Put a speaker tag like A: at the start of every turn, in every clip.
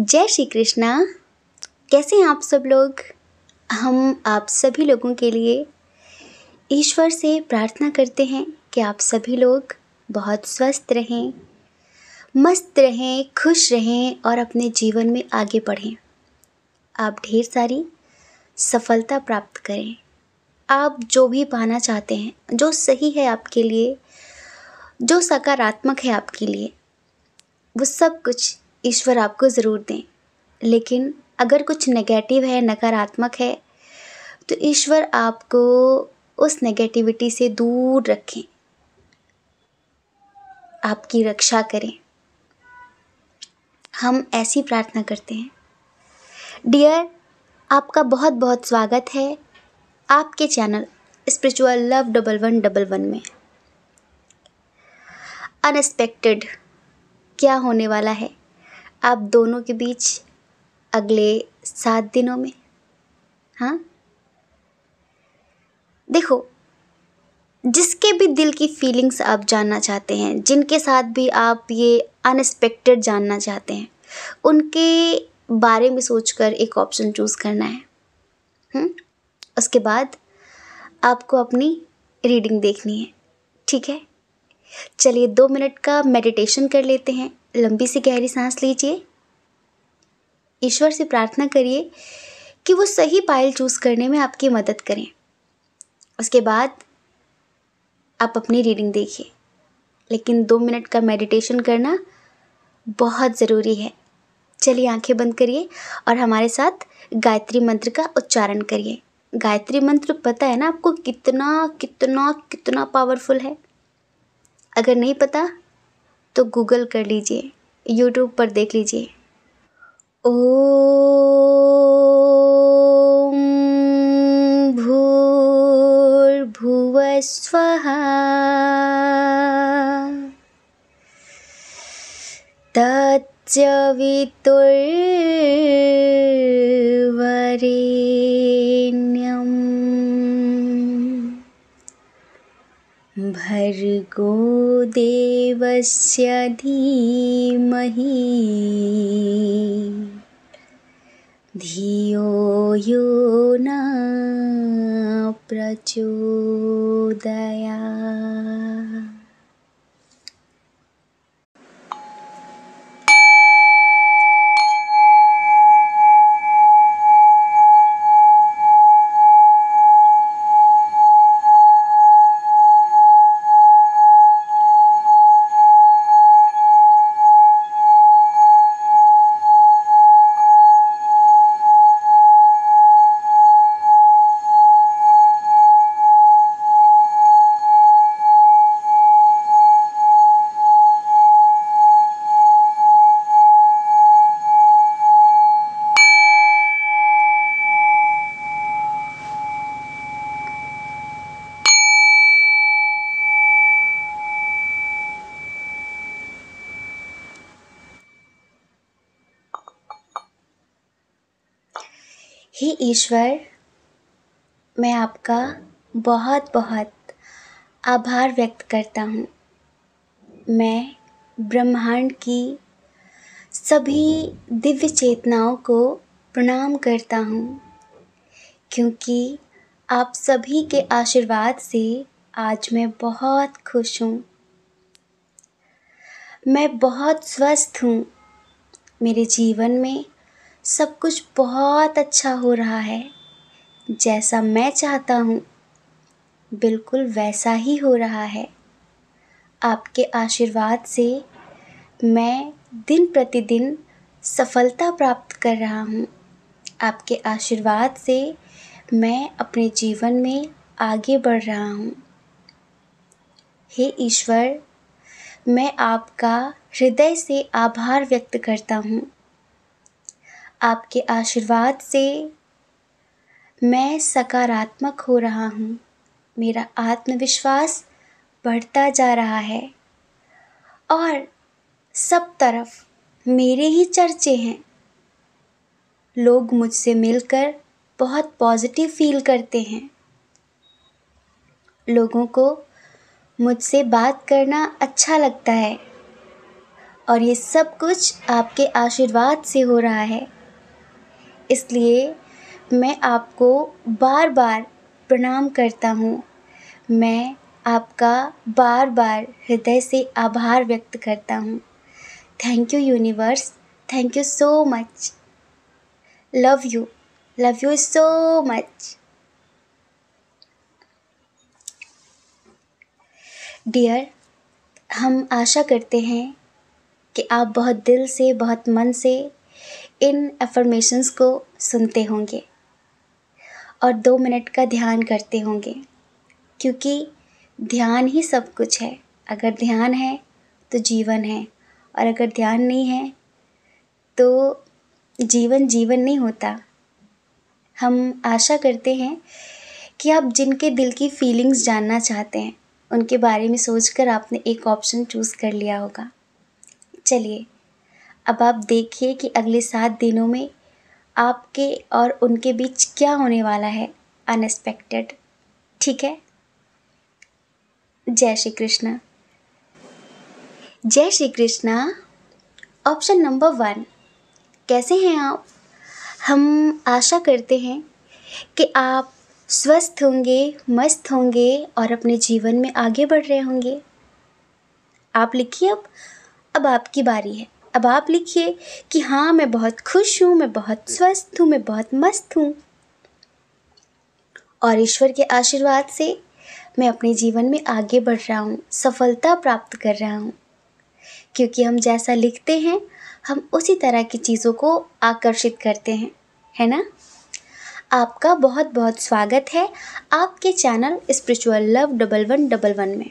A: जय श्री कृष्णा। कैसे हैं आप सब लोग। हम आप सभी लोगों के लिए ईश्वर से प्रार्थना करते हैं कि आप सभी लोग बहुत स्वस्थ रहें, मस्त रहें, खुश रहें और अपने जीवन में आगे बढ़ें। आप ढेर सारी सफलता प्राप्त करें। आप जो भी पाना चाहते हैं, जो सही है आपके लिए, जो सकारात्मक है आपके लिए, वो सब कुछ ईश्वर आपको ज़रूर दें। लेकिन अगर कुछ नेगेटिव है, नकारात्मक है, तो ईश्वर आपको उस नेगेटिविटी से दूर रखें, आपकी रक्षा करें। हम ऐसी प्रार्थना करते हैं। डियर, आपका बहुत बहुत स्वागत है आपके चैनल स्पिरिचुअल लव 1111 में। अनएक्सपेक्टेड क्या होने वाला है आप दोनों के बीच अगले 7 दिनों में। हाँ, देखो, जिसके भी दिल की फीलिंग्स आप जानना चाहते हैं, जिनके साथ भी आप ये अनएक्सपेक्टेड जानना चाहते हैं, उनके बारे में सोचकर एक ऑप्शन चूज़ करना है। उसके बाद आपको अपनी रीडिंग देखनी है। ठीक है, चलिए 2 मिनट का मेडिटेशन कर लेते हैं। लंबी सी गहरी सांस लीजिए। ईश्वर से प्रार्थना करिए कि वो सही पाइल चूज़ करने में आपकी मदद करें। उसके बाद आप अपनी रीडिंग देखिए, लेकिन 2 मिनट का मेडिटेशन करना बहुत ज़रूरी है। चलिए आंखें बंद करिए और हमारे साथ गायत्री मंत्र का उच्चारण करिए। गायत्री मंत्र पता है ना आपको कितना कितना कितना पावरफुल है। अगर नहीं पता तो गूगल कर लीजिए, यूट्यूब पर देख लीजिए। ओम भूर्भुवः स्वः तत्सवितुर्वरेण्यं भर्गो देवस्य धीमहि धियो यो न प्रचोदयात्। हे ईश्वर, मैं आपका बहुत बहुत आभार व्यक्त करता हूँ। मैं ब्रह्मांड की सभी दिव्य चेतनाओं को प्रणाम करता हूँ, क्योंकि आप सभी के आशीर्वाद से आज मैं बहुत खुश हूँ। मैं बहुत स्वस्थ हूँ। मेरे जीवन में सब कुछ बहुत अच्छा हो रहा है। जैसा मैं चाहता हूँ बिल्कुल वैसा ही हो रहा है। आपके आशीर्वाद से मैं दिन प्रतिदिन सफलता प्राप्त कर रहा हूँ। आपके आशीर्वाद से मैं अपने जीवन में आगे बढ़ रहा हूँ। हे ईश्वर, मैं आपका हृदय से आभार व्यक्त करता हूँ। आपके आशीर्वाद से मैं सकारात्मक हो रहा हूँ। मेरा आत्मविश्वास बढ़ता जा रहा है और सब तरफ मेरे ही चर्चे हैं। लोग मुझसे मिलकर बहुत पॉजिटिव फील करते हैं। लोगों को मुझसे बात करना अच्छा लगता है और ये सब कुछ आपके आशीर्वाद से हो रहा है। इसलिए मैं आपको बार बार प्रणाम करता हूँ। मैं आपका बार बार हृदय से आभार व्यक्त करता हूँ। Thank you universe, thank you so much. Love you so much. Dear, हम आशा करते हैं कि आप बहुत दिल से, बहुत मन से इन अफर्मेशंस को सुनते होंगे और 2 मिनट का ध्यान करते होंगे, क्योंकि ध्यान ही सब कुछ है। अगर ध्यान है तो जीवन है, और अगर ध्यान नहीं है तो जीवन जीवन नहीं होता। हम आशा करते हैं कि आप जिनके दिल की फीलिंग्स जानना चाहते हैं उनके बारे में सोचकर आपने एक ऑप्शन चूज़ कर लिया होगा। चलिए, अब आप देखिए कि अगले 7 दिनों में आपके और उनके बीच क्या होने वाला है अनएक्सपेक्टेड। ठीक है? जय श्री कृष्णा। जय श्री कृष्णा। ऑप्शन नंबर 1, कैसे हैं आप? हम आशा करते हैं कि आप स्वस्थ होंगे, मस्त होंगे और अपने जीवन में आगे बढ़ रहे होंगे। आप लिखिए अब आपकी बारी है। अब आप लिखिए कि हाँ, मैं बहुत खुश हूँ, मैं बहुत स्वस्थ हूँ, मैं बहुत मस्त हूँ और ईश्वर के आशीर्वाद से मैं अपने जीवन में आगे बढ़ रहा हूँ, सफलता प्राप्त कर रहा हूँ। क्योंकि हम जैसा लिखते हैं हम उसी तरह की चीज़ों को आकर्षित करते हैं, है ना? आपका बहुत बहुत स्वागत है आपके चैनल स्पिरिचुअल लव 1111 में।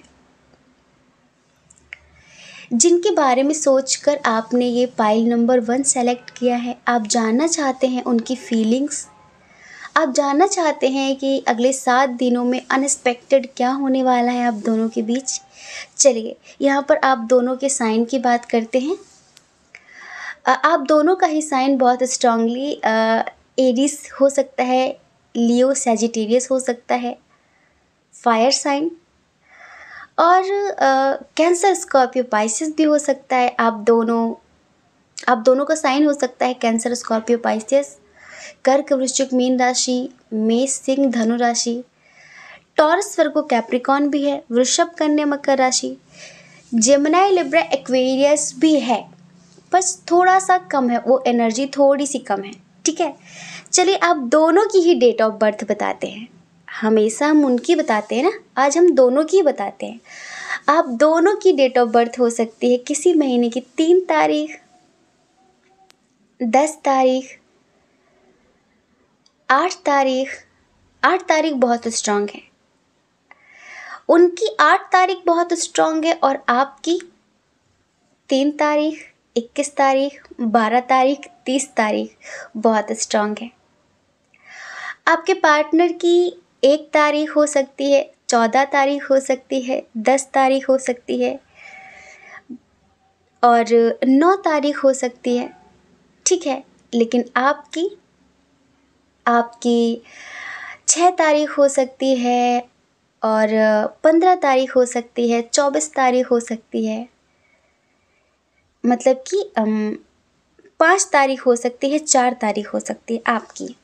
A: जिनके बारे में सोचकर आपने ये पाइल नंबर 1 सेलेक्ट किया है, आप जानना चाहते हैं उनकी फीलिंग्स, आप जानना चाहते हैं कि अगले 7 दिनों में अनएक्सपेक्टेड क्या होने वाला है आप दोनों के बीच। चलिए, यहाँ पर आप दोनों के साइन की बात करते हैं। आप दोनों का ही साइन बहुत स्ट्रांगली एरीज हो सकता है, लियो सैजिटेरियस हो सकता है, फायर साइन, और कैंसर स्कॉर्पियो पाइसेस भी हो सकता है। आप दोनों का साइन हो सकता है कैंसर स्कॉर्पियो पाइसेस, कर्क वृश्चिक मीन राशि, मेष सिंह धनु राशि, टॉरस वर्गो कैप्रिकॉन भी है, वृषभ कन्या मकर राशि, जेमिनी लिब्रा एक्वेरियस भी है, बस थोड़ा सा कम है, वो एनर्जी थोड़ी सी कम है। ठीक है, चलिए आप दोनों की ही डेट ऑफ बर्थ बताते हैं। हमेशा हम उनकी बताते हैं ना, आज हम दोनों की बताते हैं। आप दोनों की डेट ऑफ बर्थ हो सकती है किसी महीने की 3 तारीख, 10 तारीख, 8 तारीख। 8 तारीख बहुत स्ट्रांग है, उनकी 8 तारीख बहुत स्ट्रांग है और आपकी 3 तारीख, 21 तारीख, 12 तारीख, 30 तारीख बहुत स्ट्रांग है। आपके पार्टनर की 1 तारीख हो सकती है, 14 तारीख हो सकती है, 10 तारीख हो सकती है और 9 तारीख हो सकती है। ठीक है, लेकिन आपकी 6 तारीख हो सकती है और 15 तारीख हो सकती है, 24 तारीख हो सकती है, मतलब कि 5 तारीख हो सकती है, 4 तारीख हो सकती है आपकी,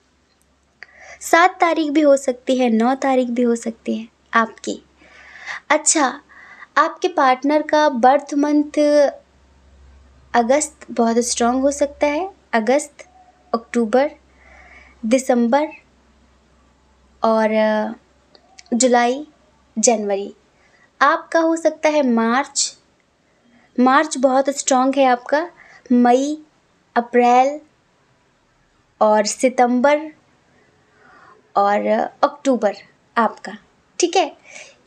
A: 7 तारीख भी हो सकती है, 9 तारीख भी हो सकती है आपकी। अच्छा, आपके पार्टनर का बर्थ मंथ अगस्त बहुत स्ट्रांग हो सकता है, अगस्त, अक्टूबर, दिसंबर और जुलाई, जनवरी। आपका हो सकता है मार्च, मार्च बहुत स्ट्रांग है आपका, मई, अप्रैल और सितंबर और अक्टूबर आपका। ठीक है,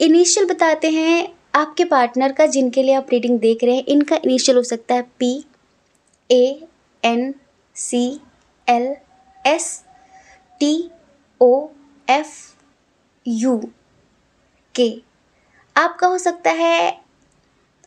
A: इनिशियल बताते हैं आपके पार्टनर का, जिनके लिए आप रीडिंग देख रहे हैं, इनका इनिशियल हो सकता है PANCL TOFUK। आपका हो सकता है,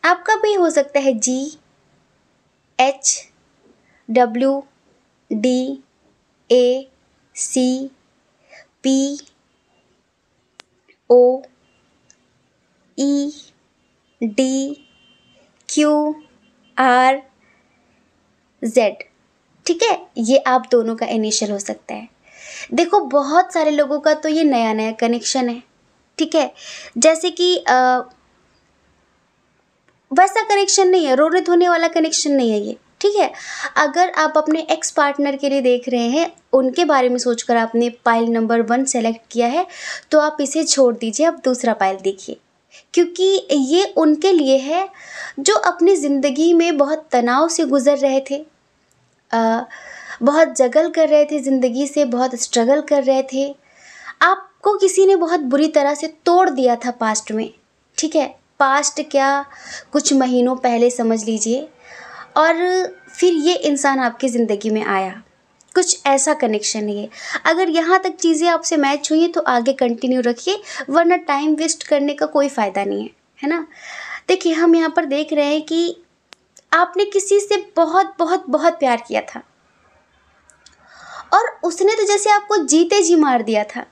A: आपका भी हो सकता है GHWDACPOEDQR जेड। ठीक है, ये आप दोनों का इनिशियल हो सकता है। देखो बहुत सारे लोगों का तो ये नया नया कनेक्शन है। ठीक है, जैसे कि वैसा कनेक्शन नहीं है, रोने धोने वाला कनेक्शन नहीं है ये। ठीक है, अगर आप अपने एक्स पार्टनर के लिए देख रहे हैं, उनके बारे में सोचकर आपने पाइल नंबर 1 सेलेक्ट किया है, तो आप इसे छोड़ दीजिए, अब दूसरा पाइल देखिए, क्योंकि ये उनके लिए है जो अपनी ज़िंदगी में बहुत तनाव से गुज़र रहे थे, बहुत जगल कर रहे थे ज़िंदगी से, बहुत स्ट्रगल कर रहे थे। आपको किसी ने बहुत बुरी तरह से तोड़ दिया था पास्ट में। ठीक है, पास्ट क्या, कुछ महीनों पहले समझ लीजिए, और फिर ये इंसान आपकी ज़िंदगी में आया। कुछ ऐसा कनेक्शन है ये। अगर यहाँ तक चीज़ें आपसे मैच हुई हैं तो आगे कंटिन्यू रखिए, वरना टाइम वेस्ट करने का कोई फ़ायदा नहीं है ना। देखिए हम यहाँ पर देख रहे हैं कि आपने किसी से बहुत बहुत बहुत प्यार किया था, और उसने तो जैसे आपको जीते जी मार दिया था,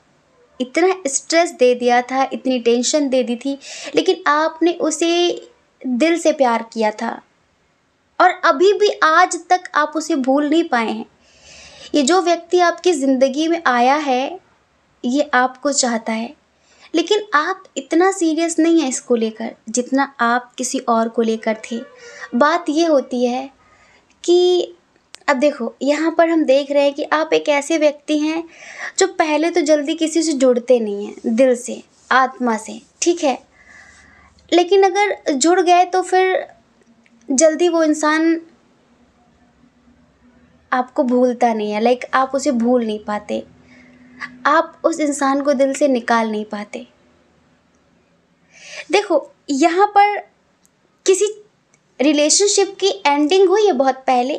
A: इतना स्ट्रेस दे दिया था, इतनी टेंशन दे दी थी, लेकिन आपने उसे दिल से प्यार किया था, और अभी भी आज तक आप उसे भूल नहीं पाए हैं। ये जो व्यक्ति आपकी ज़िंदगी में आया है, ये आपको चाहता है, लेकिन आप इतना सीरियस नहीं है इसको लेकर जितना आप किसी और को लेकर थे। बात ये होती है कि अब देखो यहाँ पर हम देख रहे हैं कि आप एक ऐसे व्यक्ति हैं जो पहले तो जल्दी किसी से जुड़ते नहीं हैं, दिल से, आत्मा से। ठीक है, लेकिन अगर जुड़ गए तो फिर जल्दी वो इंसान आपको भूलता नहीं है, लाइक आप उसे भूल नहीं पाते, आप उस इंसान को दिल से निकाल नहीं पाते। देखो यहाँ पर किसी रिलेशनशिप की एंडिंग हुई है बहुत पहले,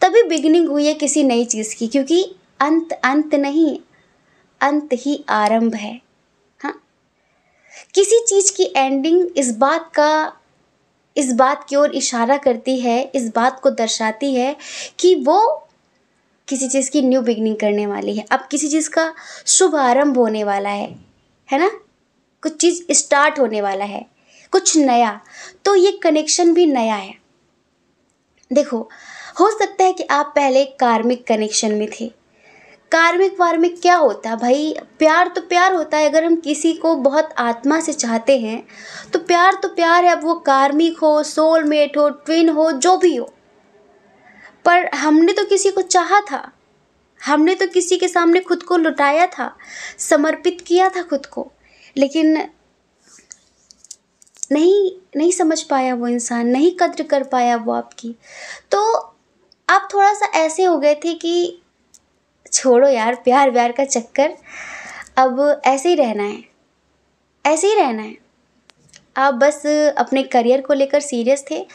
A: तभी बिगिनिंग हुई है किसी नई चीज़ की, क्योंकि अंत नहीं, अंत ही आरंभ है। हाँ, किसी चीज़ की एंडिंग इस बात की ओर इशारा करती है, इस बात को दर्शाती है कि वो किसी चीज़ की न्यू बिगिनिंग करने वाली है, अब किसी चीज़ का शुभ आरंभ होने वाला है ना, कुछ चीज़ स्टार्ट होने वाला है, कुछ नया। तो ये कनेक्शन भी नया है। देखो हो सकता है कि आप पहले कार्मिक कनेक्शन में थे। कार्मिक क्या होता है भाई, प्यार तो प्यार होता है। अगर हम किसी को बहुत आत्मा से चाहते हैं तो प्यार है, अब वो कार्मिक हो, सोलमेट हो, ट्विन हो, जो भी हो। पर हमने तो किसी को चाहा था, हमने तो किसी के सामने खुद को लुटाया था, समर्पित किया था खुद को, लेकिन नहीं समझ पाया वो इंसान, नहीं कद्र कर पाया वो आपकी। तो आप थोड़ा सा ऐसे हो गए थे कि छोड़ो यार प्यार व्यार का चक्कर, अब ऐसे ही रहना है, ऐसे ही रहना है। आप बस अपने करियर को लेकर सीरियस थे,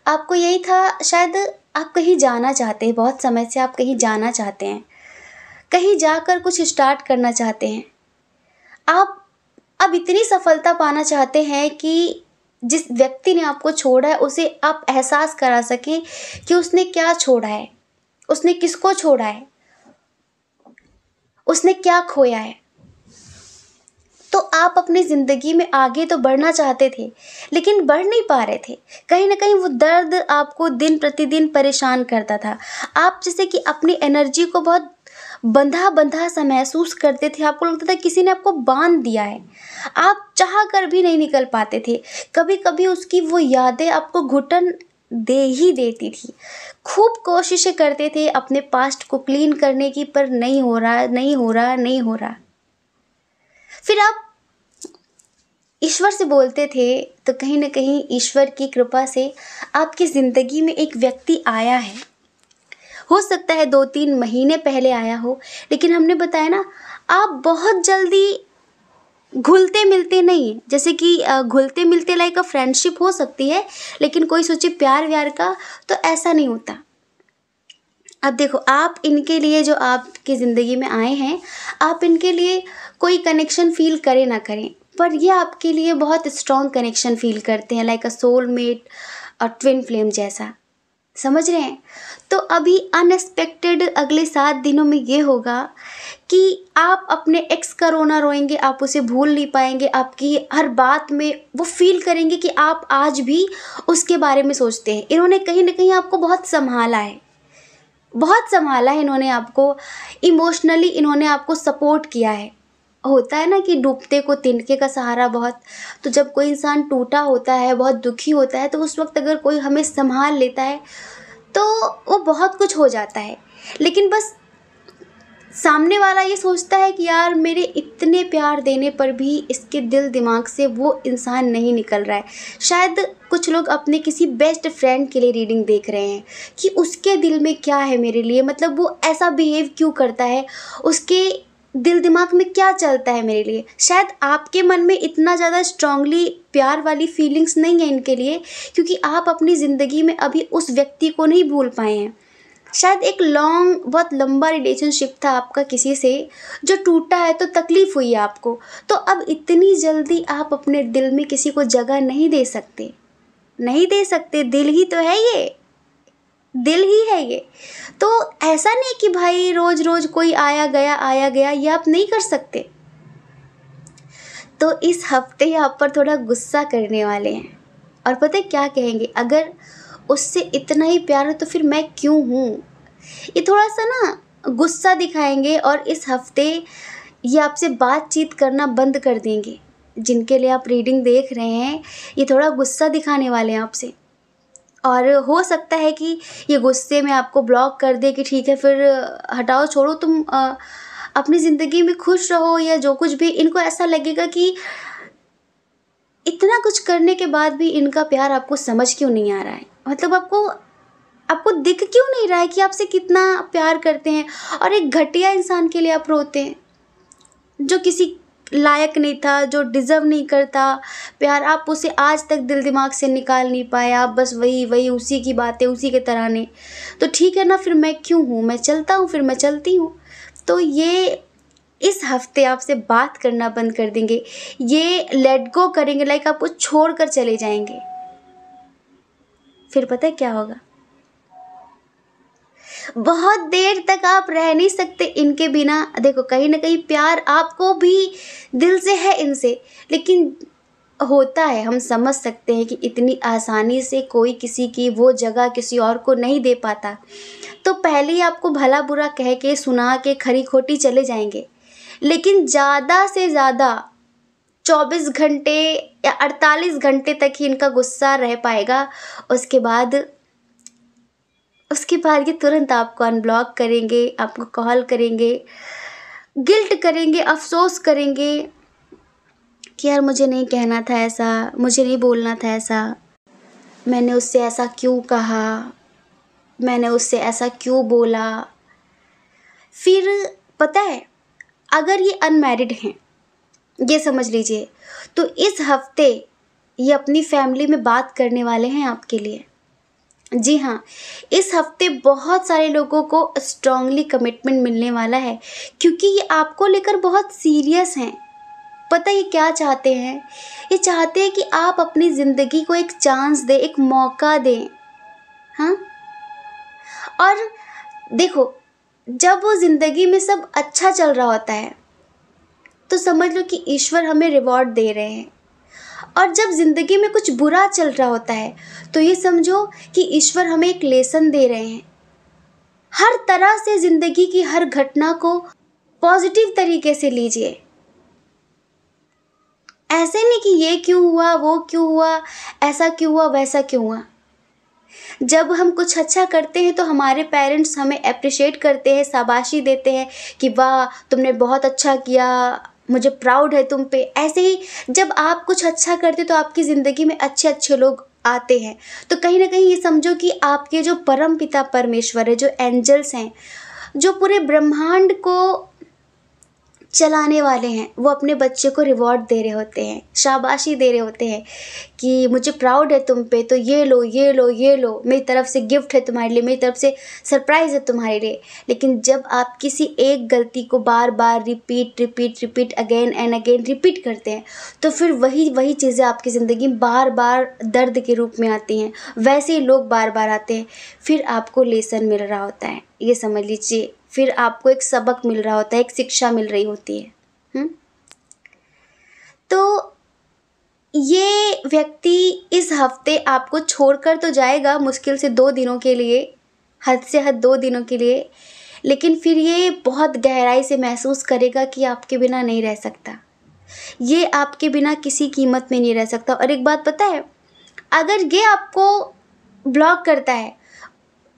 A: आपको यही था, शायद आप कहीं जाना चाहते हैं, बहुत समय से आप कहीं जाना चाहते हैं, कहीं जाकर कुछ स्टार्ट करना चाहते हैं। आप अब इतनी सफलता पाना चाहते हैं कि जिस व्यक्ति ने आपको छोड़ा है उसे आप एहसास करा सकें कि उसने क्या छोड़ा है, उसने किसको छोड़ा है, उसने क्या खोया है। तो आप अपनी ज़िंदगी में आगे तो बढ़ना चाहते थे, लेकिन बढ़ नहीं पा रहे थे। कहीं ना कहीं वो दर्द आपको दिन प्रतिदिन परेशान करता था। आप जैसे कि अपनी एनर्जी को बहुत बंधा बंधा सा महसूस करते थे, आपको लगता था किसी ने आपको बांध दिया है, आप चाह कर भी नहीं निकल पाते थे। कभी कभी उसकी वो यादें आपको घुटन दे ही देती थी। खूब कोशिशें करते थे अपने पास्ट को क्लीन करने की, पर नहीं हो रहा। फिर आप ईश्वर से बोलते थे, तो कहीं ना कहीं ईश्वर की कृपा से आपकी ज़िंदगी में एक व्यक्ति आया है। हो सकता है 2-3 महीने पहले आया हो, लेकिन हमने बताया ना, आप बहुत जल्दी घुलते मिलते नहीं। जैसे कि घुलते मिलते लाइक अ फ्रेंडशिप हो सकती है, लेकिन कोई सोचे प्यार व्यार का, तो ऐसा नहीं होता। अब देखो आप इनके लिए, जो आपकी ज़िंदगी में आए हैं, आप इनके लिए कोई कनेक्शन फील करें ना करें, पर ये आपके लिए बहुत स्ट्रॉन्ग कनेक्शन फील करते हैं, लाइक अ सोलमेट और ट्विन फ्लेम जैसा। समझ रहे हैं? तो अभी अनएक्सपेक्टेड अगले 7 दिनों में ये होगा कि आप अपने एक्स का रोना रोएंगे, आप उसे भूल नहीं पाएंगे। आपकी हर बात में वो फील करेंगे कि आप आज भी उसके बारे में सोचते हैं। इन्होंने कहीं ना कहीं आपको बहुत संभाला है, बहुत संभाला है इन्होंने आपको, इमोशनली इन्होंने आपको सपोर्ट किया है। होता है ना कि डूबते को तिनके का सहारा बहुत। तो जब कोई इंसान टूटा होता है, बहुत दुखी होता है, तो उस वक्त अगर कोई हमें संभाल लेता है तो वो बहुत कुछ हो जाता है। लेकिन बस सामने वाला ये सोचता है कि यार मेरे इतने प्यार देने पर भी इसके दिल दिमाग से वो इंसान नहीं निकल रहा है। शायद कुछ लोग अपने किसी बेस्ट फ्रेंड के लिए रीडिंग देख रहे हैं कि उसके दिल में क्या है मेरे लिए, मतलब वो ऐसा बिहेव क्यों करता है, उसके दिल दिमाग में क्या चलता है मेरे लिए। शायद आपके मन में इतना ज़्यादा स्ट्रांगली प्यार वाली फीलिंग्स नहीं है इनके लिए, क्योंकि आप अपनी ज़िंदगी में अभी उस व्यक्ति को नहीं भूल पाए हैं। शायद एक लॉन्ग, बहुत लंबा रिलेशनशिप था आपका किसी से, जो टूटा है तो तकलीफ़ हुई है आपको, तो अब इतनी जल्दी आप अपने दिल में किसी को जगह नहीं दे सकते, नहीं दे सकते। दिल ही तो है ये, दिल ही है ये। तो ऐसा नहीं कि भाई रोज़ रोज़ कोई आया गया, ये आप नहीं कर सकते। तो इस हफ्ते आप पर थोड़ा गुस्सा करने वाले हैं, और पता है क्या कहेंगे, अगर उससे इतना ही प्यार है तो फिर मैं क्यों हूँ। ये थोड़ा सा ना गुस्सा दिखाएंगे, और इस हफ्ते ये आपसे बातचीत करना बंद कर देंगे। जिनके लिए आप रीडिंग देख रहे हैं, ये थोड़ा गुस्सा दिखाने वाले हैं आपसे, और हो सकता है कि ये गुस्से में आपको ब्लॉक कर दे कि ठीक है फिर हटाओ छोड़ो, तुम अपनी ज़िंदगी में खुश रहो, या जो कुछ भी। इनको ऐसा लगेगा कि इतना कुछ करने के बाद भी इनका प्यार आपको समझ क्यों नहीं आ रहा है, मतलब आपको दिख क्यों नहीं रहा है कि आपसे कितना प्यार करते हैं। और एक घटिया इंसान के लिए आप रोते हैं, जो किसी लायक नहीं था, जो डिज़र्व नहीं करता प्यार, आप उसे आज तक दिल दिमाग से निकाल नहीं पाए। आप बस वही उसी की बातें उसी के तराने। तो ठीक है ना, फिर मैं क्यों हूँ, मैं चलता हूँ, फिर मैं चलती हूँ। तो ये इस हफ्ते आपसे बात करना बंद कर देंगे, ये लेट गो करेंगे, लाइक आपको छोड़ कर चले जाएंगे। फिर पता है क्या होगा, बहुत देर तक आप रह नहीं सकते इनके बिना। देखो कहीं ना कहीं प्यार आपको भी दिल से है इनसे, लेकिन होता है, हम समझ सकते हैं कि इतनी आसानी से कोई किसी की वो जगह किसी और को नहीं दे पाता। तो पहले ही आपको भला बुरा कह के सुना के खरी खोटी चले जाएंगे, लेकिन ज़्यादा से ज़्यादा 24 घंटे या 48 घंटे तक ही इनका गुस्सा रह पाएगा। उसके बाद ये तुरंत आपको अनब्लॉक करेंगे, आपको कॉल करेंगे, गिल्ट करेंगे, अफसोस करेंगे कि यार मुझे नहीं कहना था ऐसा, मुझे नहीं बोलना था ऐसा, मैंने उससे ऐसा क्यों कहा, मैंने उससे ऐसा क्यों बोला। फिर पता है, अगर ये अनमैरिड हैं, ये समझ लीजिए, तो इस हफ्ते ये अपनी फैमिली में बात करने वाले हैं आपके लिए। जी हाँ, इस हफ्ते बहुत सारे लोगों को स्ट्रांगली कमिटमेंट मिलने वाला है, क्योंकि ये आपको लेकर बहुत सीरियस हैं। पता ये क्या चाहते हैं, ये चाहते हैं कि आप अपनी ज़िंदगी को एक चांस दें, एक मौका दें। हाँ, और देखो, जब वो ज़िंदगी में सब अच्छा चल रहा होता है तो समझ लो कि ईश्वर हमें रिवॉर्ड दे रहे हैं, और जब ज़िंदगी में कुछ बुरा चल रहा होता है तो ये समझो कि ईश्वर हमें एक लेसन दे रहे हैं। हर तरह से ज़िंदगी की हर घटना को पॉजिटिव तरीके से लीजिए। ऐसे नहीं कि ये क्यों हुआ, वो क्यों हुआ, ऐसा क्यों हुआ, वैसा क्यों हुआ। जब हम कुछ अच्छा करते हैं तो हमारे पेरेंट्स हमें अप्रिशिएट करते हैं, शाबाशी देते हैं कि वाह तुमने बहुत अच्छा किया, मुझे प्राउड है तुम पे। ऐसे ही जब आप कुछ अच्छा करते तो आपकी ज़िंदगी में अच्छे अच्छे लोग आते हैं। तो कहीं ना कहीं ये समझो कि आपके जो परम पिता परमेश्वर है, जो एंजल्स हैं, जो पूरे ब्रह्मांड को चलाने वाले हैं, वो अपने बच्चे को रिवॉर्ड दे रहे होते हैं, शाबाशी दे रहे होते हैं कि मुझे प्राउड है तुम पे, तो ये लो ये लो ये लो, मेरी तरफ से गिफ्ट है तुम्हारे लिए, मेरी तरफ से सरप्राइज़ है तुम्हारे लिए। लेकिन जब आप किसी एक गलती को बार बार repeat again and again repeat करते हैं, तो फिर वही चीज़ें आपकी ज़िंदगी में बार बार दर्द के रूप में आती हैं। वैसे ही लोग बार बार आते हैं, फिर आपको लेसन मिल रहा होता है, ये समझ लीजिए। फिर आपको एक सबक मिल रहा होता है, एक शिक्षा मिल रही होती है। तो ये व्यक्ति इस हफ्ते आपको छोड़कर तो जाएगा मुश्किल से 2 दिनों के लिए, हद से हद 2 दिनों के लिए, लेकिन फिर ये बहुत गहराई से महसूस करेगा कि आपके बिना नहीं रह सकता। ये आपके बिना किसी कीमत में नहीं रह सकता। और एक बात पता है, अगर ये आपको ब्लॉक करता है,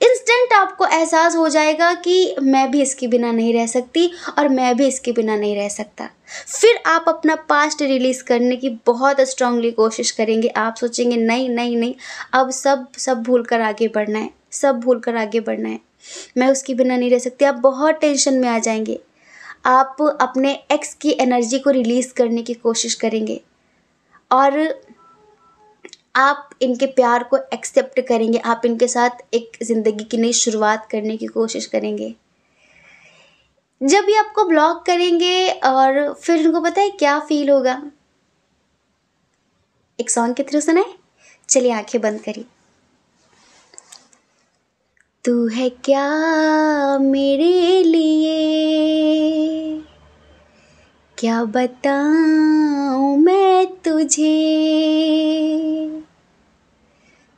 A: इंस्टेंट आपको एहसास हो जाएगा कि मैं भी इसके बिना नहीं रह सकती और मैं भी इसके बिना नहीं रह सकता। फिर आप अपना पास्ट रिलीज़ करने की बहुत स्ट्रांगली कोशिश करेंगे। आप सोचेंगे नहीं नहीं नहीं, अब सब भूल कर आगे बढ़ना है, सब भूल कर आगे बढ़ना है, मैं उसके बिना नहीं रह सकती। आप बहुत टेंशन में आ जाएंगे। आप अपने एक्स की एनर्जी को रिलीज़ करने की कोशिश करेंगे और आप इनके प्यार को एक्सेप्ट करेंगे। आप इनके साथ एक ज़िंदगी की नई शुरुआत करने की कोशिश करेंगे। जब ये आपको ब्लॉक करेंगे और फिर इनको पता है क्या फ़ील होगा? एक सॉन्ग के थ्रू सुनाए? चलिए आंखें बंद करिए। तू है क्या मेरे लिए, क्या बताऊं मैं तुझे,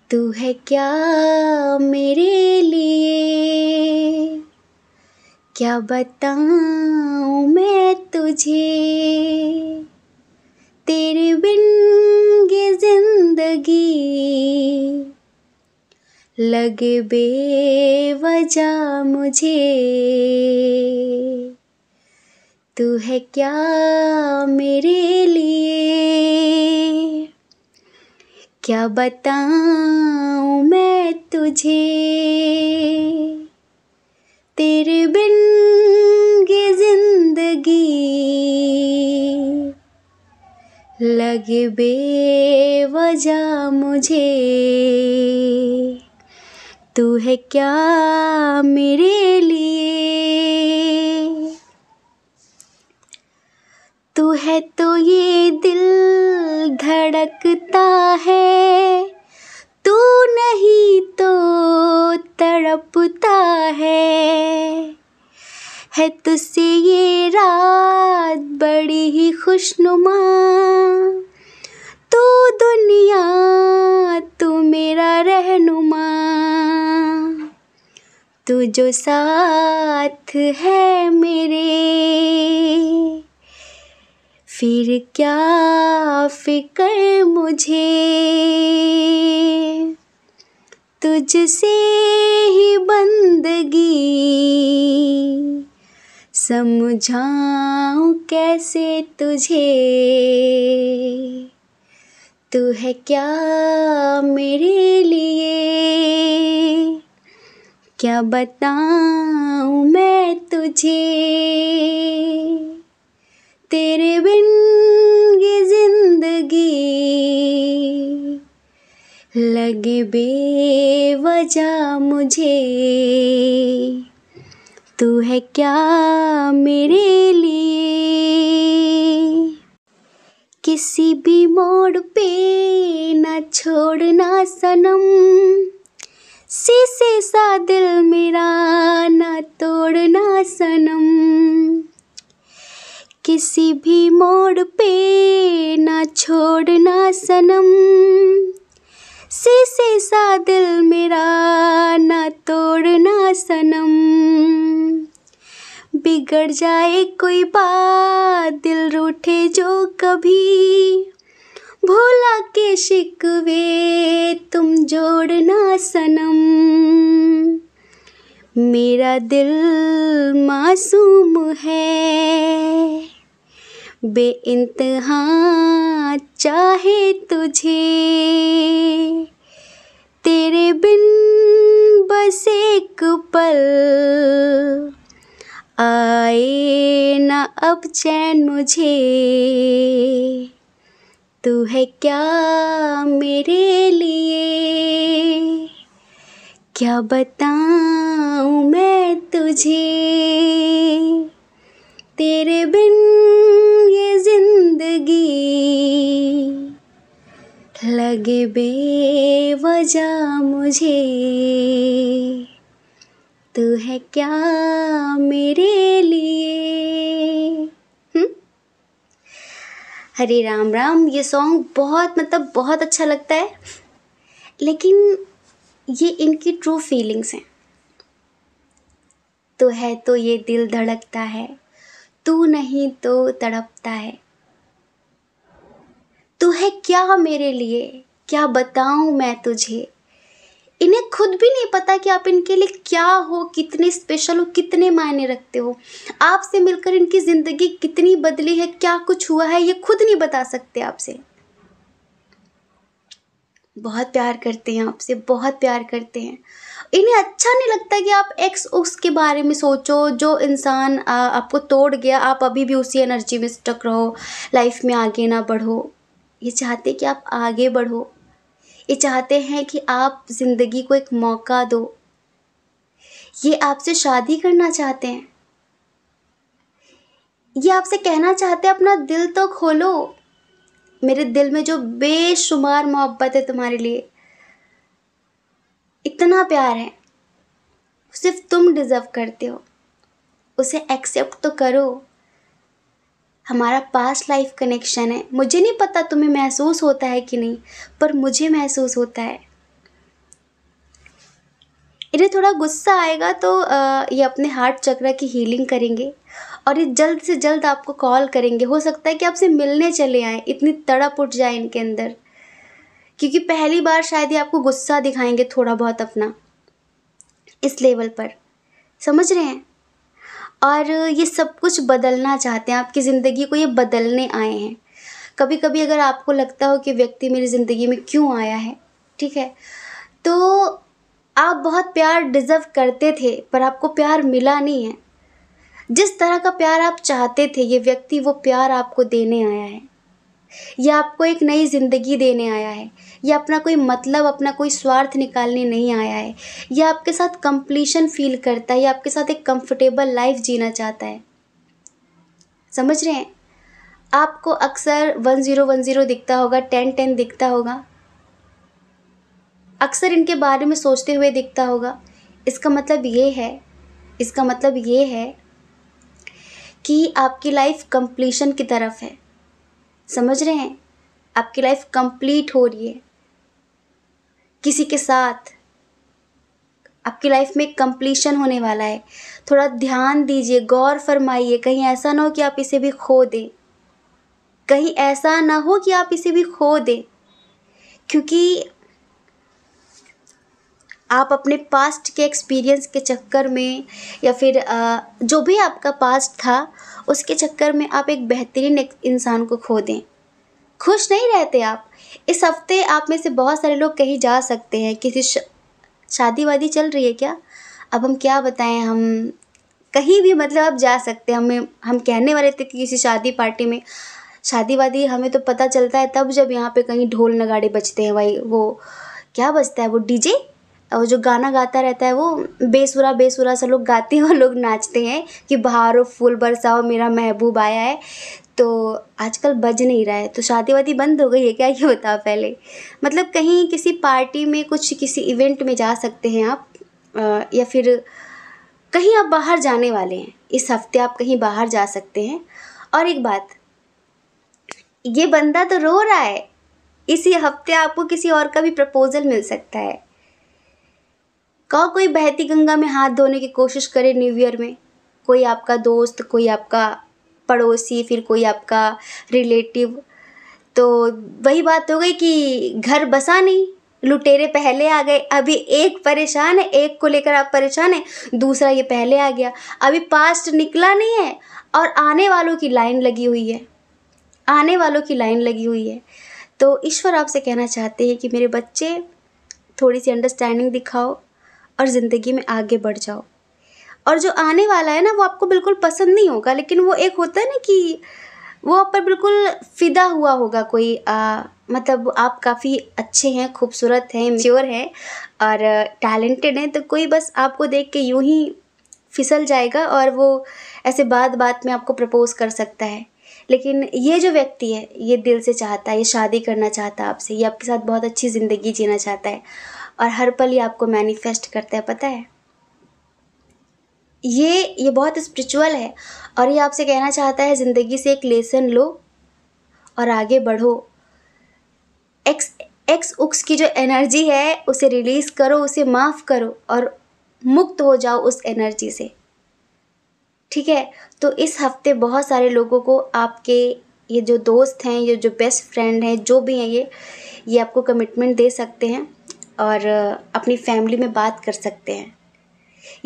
A: तू है क्या मेरे लिए, क्या बताऊं मैं तुझे, तेरे बिन ये जिंदगी लगे बेवजह मुझे, तू है क्या मेरे लिए, क्या बताऊं मैं तुझे, तेरे बिन ये जिंदगी लगे बेवजह मुझे, तू है क्या मेरे लिए। तू है तो ये दिल धड़कता है, तू नहीं तो तड़पता है तुझसे ये रात बड़ी ही खुशनुमा, तू दुनिया तू मेरा रहनुमा, तू जो साथ है मेरे, फिर क्या फिक्र मुझे, तुझसे ही बंदगी समझाऊं कैसे तुझे, तू है क्या मेरे लिए, क्या बताऊं मैं तुझे, तेरे बिन ये जिंदगी लगे बेवजह मुझे, तू है क्या मेरे लिए। किसी भी मोड़ पे ना छोड़ना सनम, शीशे सा दिल मेरा ना तोड़ना सनम, किसी भी मोड़ पे ना छोड़ना सनम, शीशे सा दिल मेरा ना तोड़ना सनम, बिगड़ जाए कोई बात दिल रूठे जो कभी, भोला के शिकवे तुम जोड़ना सनम, मेरा दिल मासूम है बेइंतहा चाहे तुझे, तेरे बिन बस एक पल आए ना अब चैन मुझे, तू है क्या मेरे लिए, क्या बताऊं मैं तुझे, तेरे बिन ये जिंदगी लगे बेवजह मुझे, तू है क्या मेरे लिए। हरे राम राम। ये सॉन्ग बहुत अच्छा लगता है, लेकिन ये इनकी ट्रू फीलिंग्स हैं। तू है तो ये दिल धड़कता है, तू नहीं तो तड़पता है। तू है क्या मेरे लिए, क्या बताऊं मैं तुझे। इन्हें खुद भी नहीं पता कि आप इनके लिए क्या हो, कितने स्पेशल हो, कितने मायने रखते हो। आपसे मिलकर इनकी ज़िंदगी कितनी बदली है, क्या कुछ हुआ है, ये खुद नहीं बता सकते आपसे। बहुत प्यार करते हैं आपसे, बहुत प्यार करते हैं। इन्हें अच्छा नहीं लगता कि आप एक्स उसके बारे में सोचो। जो इंसान आपको तोड़ गया, आप अभी भी उसी एनर्जी में स्टक रहो, लाइफ में आगे ना बढ़ो। ये चाहते कि आप आगे बढ़ो, ये चाहते हैं कि आप ज़िंदगी को एक मौका दो। ये आपसे शादी करना चाहते हैं, ये आपसे कहना चाहते हैं अपना दिल तो खोलो। मेरे दिल में जो बेशुमार मोहब्बत है तुम्हारे लिए, इतना प्यार है, सिर्फ तुम डिज़र्व करते हो। उसे एक्सेप्ट तो करो। हमारा पास्ट लाइफ कनेक्शन है, मुझे नहीं पता तुम्हें महसूस होता है कि नहीं, पर मुझे महसूस होता है। इन्हें थोड़ा गुस्सा आएगा तो ये अपने हार्ट चक्र की हीलिंग करेंगे और ये जल्द से जल्द आपको कॉल करेंगे। हो सकता है कि आपसे मिलने चले आएँ, इतनी तड़प उठ जाए इनके अंदर, क्योंकि पहली बार शायद ये आपको गुस्सा दिखाएंगे थोड़ा बहुत अपना, इस लेवल पर। समझ रहे हैं? और ये सब कुछ बदलना चाहते हैं, आपकी ज़िंदगी को ये बदलने आए हैं। कभी कभी अगर आपको लगता हो कि व्यक्ति मेरी ज़िंदगी में क्यों आया है, ठीक है, तो आप बहुत प्यार डिज़र्व करते थे पर आपको प्यार मिला नहीं है। जिस तरह का प्यार आप चाहते थे, ये व्यक्ति वो प्यार आपको देने आया है। ये आपको एक नई ज़िंदगी देने आया है। ये अपना कोई मतलब, अपना कोई स्वार्थ निकालने नहीं आया है। ये आपके साथ कंप्लीशन फील करता है, ये आपके साथ एक कंफर्टेबल लाइफ जीना चाहता है। समझ रहे हैं? आपको अक्सर 1010 दिखता होगा, 1010 दिखता होगा, अक्सर इनके बारे में सोचते हुए दिखता होगा। इसका मतलब ये है कि आपकी लाइफ कंप्लीशन की तरफ है। समझ रहे हैं? आपकी लाइफ कंप्लीट हो रही है किसी के साथ, आपकी लाइफ में कंप्लीशन होने वाला है। थोड़ा ध्यान दीजिए, गौर फरमाइए, कहीं ऐसा ना हो कि आप इसे भी खो दें, कहीं ऐसा ना हो कि आप इसे भी खो दें, क्योंकि आप अपने पास्ट के एक्सपीरियंस के चक्कर में या फिर जो भी आपका पास्ट था उसके चक्कर में आप एक बेहतरीन इंसान को खो दें। खुश नहीं रहते आप। इस हफ्ते आप में से बहुत सारे लोग कहीं जा सकते हैं, किसी शादी वादी चल रही है क्या? अब हम क्या बताएं, हम कहीं भी मतलब आप जा सकते हैं। हम कहने वाले थे कि किसी शादी पार्टी में, शादी वादी हमें तो पता चलता है तब जब यहाँ पे कहीं ढोल नगाड़े बजते हैं। भाई वो क्या बजता है, वो डीजे, और जो गाना गाता रहता है वो बेसुरा बेसुरा सा लोग गाते हैं और लोग नाचते हैं कि बहारो फूल बरसाओ मेरा महबूब आया है। तो आजकल बज नहीं रहा है, तो शादी वादी बंद हो गई है क्या, ये बताओ पहले। मतलब कहीं किसी पार्टी में, कुछ किसी इवेंट में जा सकते हैं आप, या फिर कहीं आप बाहर जाने वाले हैं, इस हफ्ते आप कहीं बाहर जा सकते हैं। और एक बात, ये बंदा तो रो रहा है, इसी हफ्ते आपको किसी और का भी प्रपोजल मिल सकता है। कोई बहती गंगा में हाथ धोने की कोशिश करे न्यू ईयर में, कोई आपका दोस्त, कोई आपका पड़ोसी, फिर कोई आपका रिलेटिव। तो वही बात हो गई कि घर बसा नहीं, लुटेरे पहले आ गए। अभी एक परेशान है, एक को लेकर आप परेशान हैं, दूसरा ये पहले आ गया। अभी पास्ट निकला नहीं है और आने वालों की लाइन लगी हुई है, आने वालों की लाइन लगी हुई है। तो ईश्वर आपसे कहना चाहते हैं कि मेरे बच्चे, थोड़ी सी अंडरस्टैंडिंग दिखाओ और ज़िंदगी में आगे बढ़ जाओ। और जो आने वाला है ना, वो आपको बिल्कुल पसंद नहीं होगा, लेकिन वो एक होता है ना कि वो आप पर बिल्कुल फ़िदा हुआ होगा कोई। मतलब आप काफ़ी अच्छे हैं, खूबसूरत हैं, मैच्योर हैं और टैलेंटेड हैं, तो कोई बस आपको देख के यूं ही फिसल जाएगा और वो ऐसे बात बात में आपको प्रपोज़ कर सकता है। लेकिन ये जो व्यक्ति है, ये दिल से चाहता है, ये शादी करना चाहता है आपसे, ये आपके साथ बहुत अच्छी ज़िंदगी जीना चाहता है और हर पल ये आपको मैनिफेस्ट करता है, पता है। ये बहुत स्पिरिचुअल है और ये आपसे कहना चाहता है ज़िंदगी से एक लेसन लो और आगे बढ़ो। एक्स उक्स की जो एनर्जी है उसे रिलीज़ करो, उसे माफ़ करो और मुक्त हो जाओ उस एनर्जी से। ठीक है। तो इस हफ्ते बहुत सारे लोगों को आपके ये जो दोस्त हैं, ये जो बेस्ट फ्रेंड हैं, जो भी हैं ये आपको कमिटमेंट दे सकते हैं और अपनी फैमिली में बात कर सकते हैं।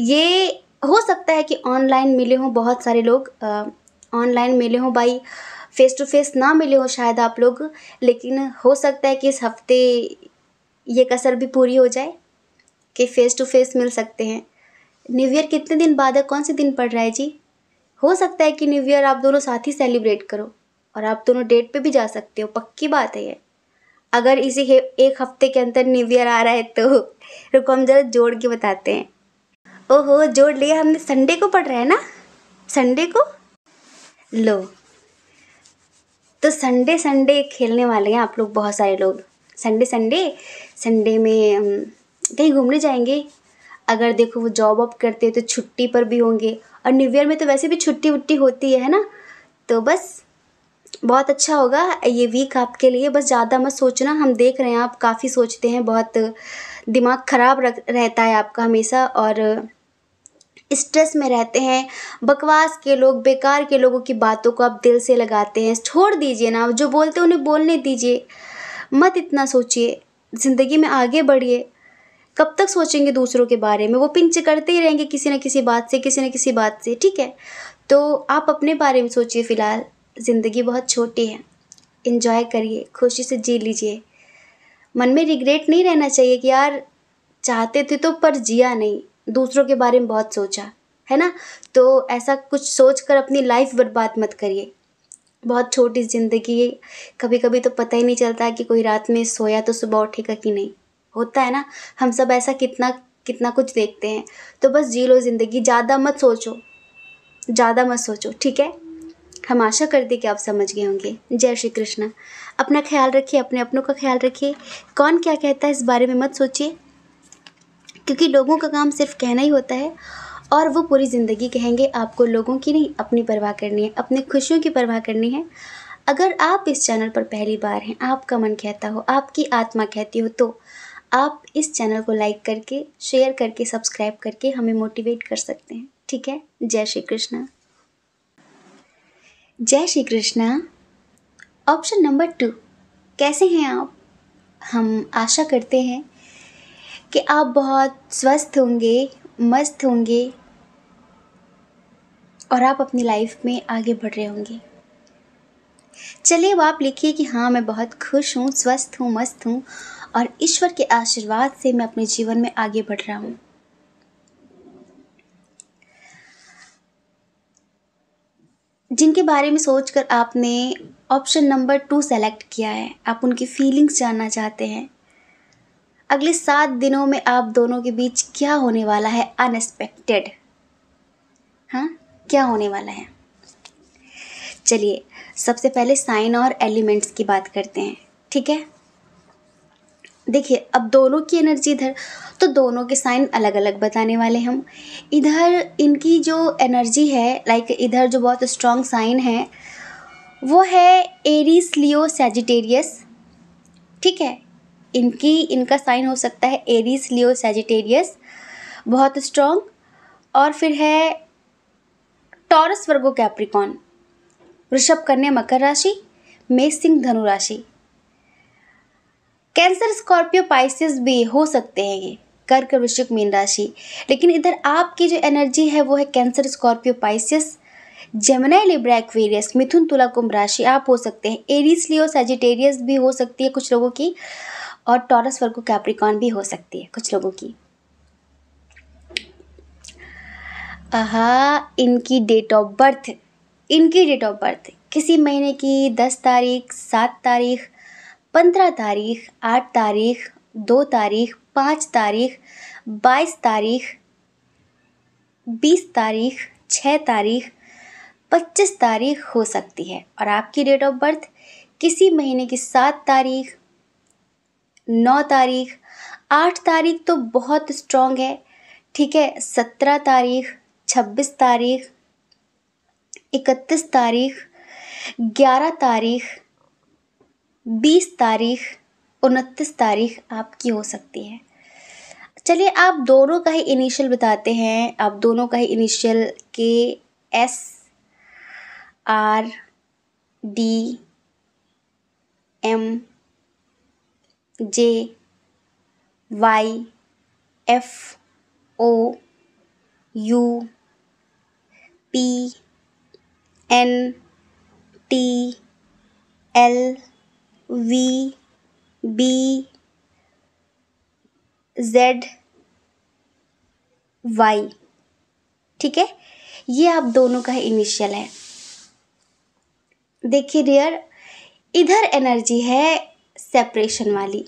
A: ये हो सकता है कि ऑनलाइन मिले हों बहुत सारे लोग, ऑनलाइन मिले हों बाई फेस टू फेस ना मिले हों शायद आप लोग, लेकिन हो सकता है कि इस हफ्ते ये कसर भी पूरी हो जाए कि फेस टू फेस मिल सकते हैं। न्यू ईयर कितने दिन बाद है, कौन से दिन पड़ रहा है जी? हो सकता है कि न्यू ईयर आप दोनों साथ ही सेलिब्रेट करो और आप दोनों डेट पे भी जा सकते हो, पक्की बात है ये। अगर एक हफ्ते के अंदर न्यू ईयर आ रहा है तो रुको हम जरा जोड़ के बताते हैं। ओहो, जोड़ लिया हमने। संडे को पड़ रहा है ना, संडे को। लो, तो संडे संडे खेलने वाले हैं आप लोग, बहुत सारे लोग। संडे संडे संडे में कहीं घूमने जाएंगे। अगर देखो वो जॉब वॉब करते हैं तो छुट्टी पर भी होंगे, और न्यू ईयर में तो वैसे भी छुट्टी वुट्टी होती है ना। तो बस बहुत अच्छा होगा ये वीक आपके लिए। बस ज़्यादा मत सोचना, हम देख रहे हैं आप काफ़ी सोचते हैं, बहुत दिमाग ख़राब रहता है आपका हमेशा, और स्ट्रेस में रहते हैं। बकवास के लोग, बेकार के लोगों की बातों को आप दिल से लगाते हैं। छोड़ दीजिए ना, जो बोलते हैं उन्हें बोलने दीजिए, मत इतना सोचिए। ज़िंदगी में आगे बढ़िए। कब तक सोचेंगे दूसरों के बारे में? वो पिंच करते ही रहेंगे किसी न किसी बात से, किसी न किसी बात से, ठीक है। तो आप अपने बारे में सोचिए फ़िलहाल। ज़िंदगी बहुत छोटी है, एंजॉय करिए, खुशी से जी लीजिए। मन में रिग्रेट नहीं रहना चाहिए कि यार चाहते थे तो पर जिया नहीं, दूसरों के बारे में बहुत सोचा, है ना। तो ऐसा कुछ सोच कर अपनी लाइफ बर्बाद मत करिए। बहुत छोटी ज़िंदगी है, कभी कभी तो पता ही नहीं चलता कि कोई रात में सोया तो सुबह उठेगा कि नहीं। होता है ना, हम सब ऐसा कितना कितना कुछ देखते हैं। तो बस जी लो ज़िंदगी, ज़्यादा मत सोचो, ज़्यादा मत सोचो, ठीक है। हम आशा करते कि आप समझ गए होंगे। जय श्री कृष्ण। अपना ख्याल रखिए, अपने अपनों का ख्याल रखिए। कौन क्या कहता है इस बारे में मत सोचिए, क्योंकि लोगों का काम सिर्फ कहना ही होता है, और वो पूरी ज़िंदगी कहेंगे। आपको लोगों की नहीं, अपनी परवाह करनी है, अपनी खुशियों की परवाह करनी है। अगर आप इस चैनल पर पहली बार हैं, आपका मन कहता हो, आपकी आत्मा कहती हो, तो आप इस चैनल को लाइक करके, शेयर करके, सब्सक्राइब करके हमें मोटिवेट कर सकते हैं, ठीक है। जय श्री कृष्ण। जय श्री कृष्ण। ऑप्शन नंबर 2, कैसे हैं आप? हम आशा करते हैं कि आप बहुत स्वस्थ होंगे, मस्त होंगे, और आप अपनी लाइफ में आगे बढ़ रहे होंगे। चलिए अब आप लिखिए कि हाँ, मैं बहुत खुश हूँ, स्वस्थ हूँ, मस्त हूँ, और ईश्वर के आशीर्वाद से मैं अपने जीवन में आगे बढ़ रहा हूँ। जिनके बारे में सोचकर आपने ऑप्शन नंबर 2 सेलेक्ट किया है, आप उनकी फीलिंग्स जानना चाहते हैं। अगले 7 दिनों में आप दोनों के बीच क्या होने वाला है अनएक्सपेक्टेड? हाँ, क्या होने वाला है? चलिए सबसे पहले साइन और एलिमेंट्स की बात करते हैं, ठीक है। देखिए अब दोनों की एनर्जी इधर, तो दोनों के साइन अलग अलग बताने वाले हम। इधर इनकी जो एनर्जी है, लाइक इधर जो बहुत स्ट्रॉन्ग साइन है वो है एरीज, लियो, सैजिटेरियस, ठीक है। इनका साइन हो सकता है एरीज, लियो, सैजिटेरियस, बहुत स्ट्रॉन्ग। और फिर है टॉरस, वर्गो, कैप्रिकॉन, वृषभ, कन्या, मकर राशि, मेष, सिंह, धनु राशि। कैंसर, स्कॉर्पियो, पाइसेस भी हो सकते हैं ये, कर्क, वृश्चिक, मीन राशि। लेकिन इधर आपकी जो एनर्जी है वो है Cancer, Scorpio, Pisces, Gemini, Libra, Aquarius, मिथुन, तुला, कुंभ राशि आप हो सकते हैं। एरीज, लियो, सैजिटेरियस भी हो सकती है कुछ लोगों की, और टॉरस, वर्गो, कैप्रिकॉन भी हो सकती है कुछ लोगों की। इनकी डेट ऑफ बर्थ, किसी महीने की 10 तारीख, 7 तारीख, 15 तारीख, 8 तारीख, 2 तारीख, 5 तारीख, 22 तारीख, 20 तारीख, 6 तारीख, 25 तारीख हो सकती है। और आपकी डेट ऑफ बर्थ किसी महीने की 7 तारीख, 9 तारीख, 8 तारीख तो बहुत स्ट्रॉन्ग है, ठीक है। 17 तारीख, 26 तारीख, 31 तारीख, 11 तारीख, 20 तारीख, 29 तारीख आपकी हो सकती है। चलिए आप दोनों का ही इनिशियल बताते हैं। आप दोनों का ही इनिशियल के SRDMJYFOUYPNTLVZY। ठीक है, ये आप दोनों का इनिशियल है। देखिए डियर, इधर एनर्जी है सेपरेशन वाली,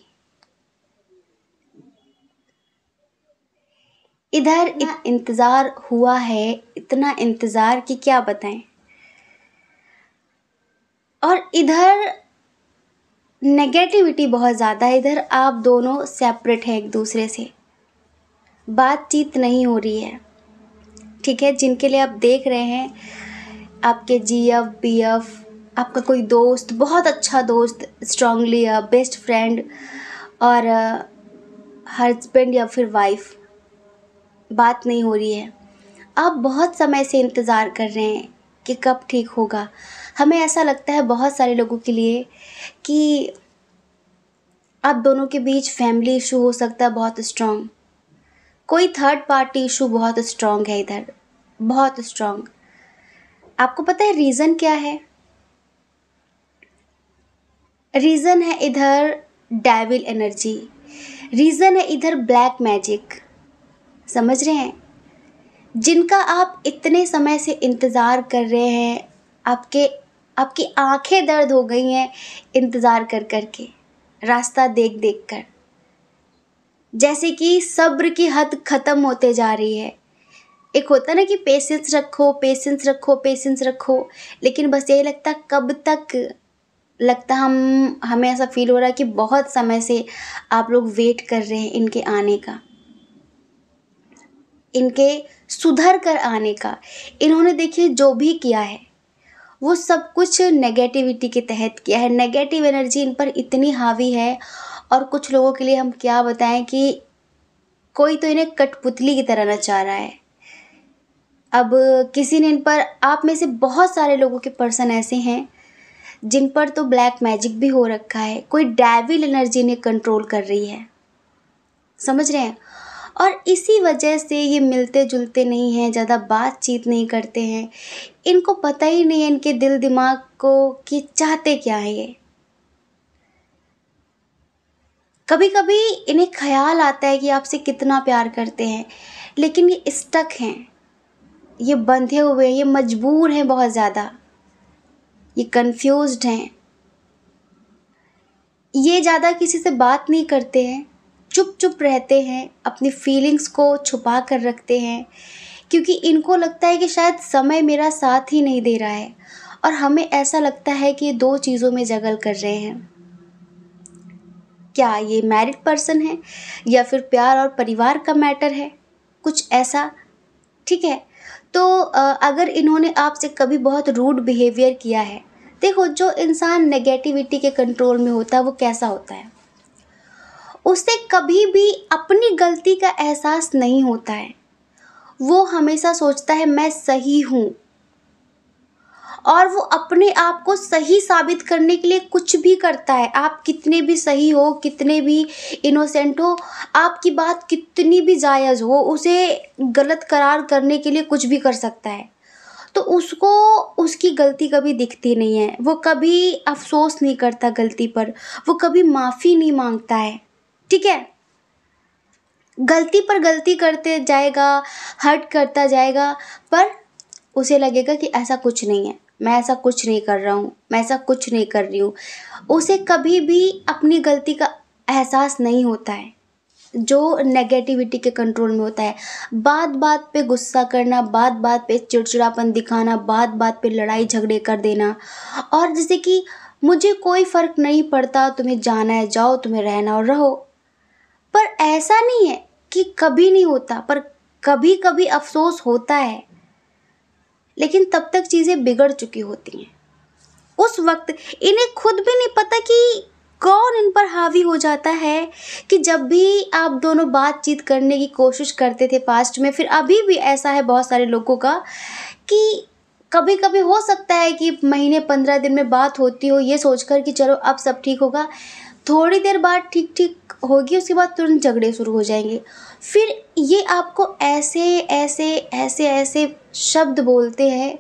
A: इधर इंतजार हुआ है, इतना इंतजार कि क्या बताएं। और इधर नेगेटिविटी बहुत ज़्यादा है, इधर आप दोनों सेपरेट हैं एक दूसरे से, बातचीत नहीं हो रही है। ठीक है, जिनके लिए आप देख रहे हैं, आपके GF BF, आपका कोई दोस्त, बहुत अच्छा दोस्त, स्ट्रांगली बेस्ट फ्रेंड और हस्बैंड या फिर वाइफ, बात नहीं हो रही है। आप बहुत समय से इंतज़ार कर रहे हैं कि कब ठीक होगा। हमें ऐसा लगता है बहुत सारे लोगों के लिए कि आप दोनों के बीच फैमिली इशू हो सकता है बहुत स्ट्रॉन्ग, कोई थर्ड पार्टी इशू बहुत स्ट्रॉन्ग है इधर, बहुत स्ट्रॉन्ग। आपको पता है रीज़न क्या है? रीज़न है इधर डेविल एनर्जी, रीज़न है इधर ब्लैक मैजिक। समझ रहे हैं? जिनका आप इतने समय से इंतज़ार कर रहे हैं, आपकी आंखें दर्द हो गई हैं इंतज़ार कर कर के, रास्ता देख देख कर, जैसे कि सब्र की हद ख़त्म होते जा रही है। एक होता ना कि पेशेंस रखो, पेशेंस रखो, पेशेंस रखो, लेकिन बस यही लगता कब तक, लगता हमें ऐसा फील हो रहा है कि बहुत समय से आप लोग वेट कर रहे हैं इनके आने का, इनके सुधर कर आने का। इन्होंने देखिए जो भी किया है वो सब कुछ नेगेटिविटी के तहत किया है। नेगेटिव एनर्जी इन पर इतनी हावी है, और कुछ लोगों के लिए हम क्या बताएं कि कोई तो इन्हें कठपुतली की तरह नचा रहा है। अब किसी ने इन पर, आप में से बहुत सारे लोगों के पर्सन ऐसे हैं जिन पर तो ब्लैक मैजिक भी हो रखा है, कोई डेविल एनर्जी इन्हें कंट्रोल कर रही है। समझ रहे हैं? और इसी वजह से ये मिलते जुलते नहीं हैं, ज़्यादा बातचीत नहीं करते हैं। इनको पता ही नहीं है इनके दिल दिमाग को कि चाहते क्या है ये। कभी कभी इन्हें ख्याल आता है कि आपसे कितना प्यार करते हैं, लेकिन ये स्टक हैं, ये बंधे हुए हैं, ये मजबूर हैं बहुत ज़्यादा, ये कंफ्यूज्ड हैं। ये ज़्यादा किसी से बात नहीं करते हैं, चुप चुप रहते हैं, अपनी फीलिंग्स को छुपा कर रखते हैं, क्योंकि इनको लगता है कि शायद समय मेरा साथ ही नहीं दे रहा है। और हमें ऐसा लगता है कि ये दो चीज़ों में जगल कर रहे हैं। क्या ये मैरिड पर्सन है या फिर प्यार और परिवार का मैटर है, कुछ ऐसा। ठीक है, तो अगर इन्होंने आपसे कभी बहुत रूड बिहेवियर किया है, देखो जो इंसान नेगेटिविटी के कंट्रोल में होता है वो कैसा होता है, उसे कभी भी अपनी गलती का एहसास नहीं होता है। वो हमेशा सोचता है मैं सही हूँ, और वो अपने आप को सही साबित करने के लिए कुछ भी करता है। आप कितने भी सही हो, कितने भी इनोसेंट हो, आपकी बात कितनी भी जायज़ हो, उसे गलत करार करने के लिए कुछ भी कर सकता है। तो उसको उसकी गलती कभी दिखती नहीं है, वो कभी अफसोस नहीं करता गलती पर, वो कभी माफ़ी नहीं मांगता है। ठीक है, गलती पर गलती करते जाएगा, हर्ट करता जाएगा, पर उसे लगेगा कि ऐसा कुछ नहीं है, मैं ऐसा कुछ नहीं कर रहा हूँ, मैं ऐसा कुछ नहीं कर रही हूँ। उसे कभी भी अपनी गलती का एहसास नहीं होता है, जो नेगेटिविटी के कंट्रोल में होता है। बात बात पे गुस्सा करना, बात बात पे चिड़चिड़ापन दिखाना, बात बात पे लड़ाई झगड़े कर देना, और जैसे कि मुझे कोई फ़र्क नहीं पड़ता, तुम्हें जाना है जाओ, तुम्हें रहना और रहो। पर ऐसा नहीं है कि कभी नहीं होता, पर कभी कभी अफसोस होता है, लेकिन तब तक चीज़ें बिगड़ चुकी होती हैं। उस वक्त इन्हें खुद भी नहीं पता कि कौन इन पर हावी हो जाता है, कि जब भी आप दोनों बातचीत करने की कोशिश करते थे पास्ट में, फिर अभी भी ऐसा है बहुत सारे लोगों का कि कभी कभी हो सकता है कि महीने 15 दिन में बात होती हो, ये सोचकर कि चलो अब सब ठीक होगा, थोड़ी देर बाद ठीक ठीक होगी, उसके बाद तुरंत झगड़े शुरू हो जाएंगे। फिर ये आपको ऐसे ऐसे ऐसे ऐसे शब्द बोलते हैं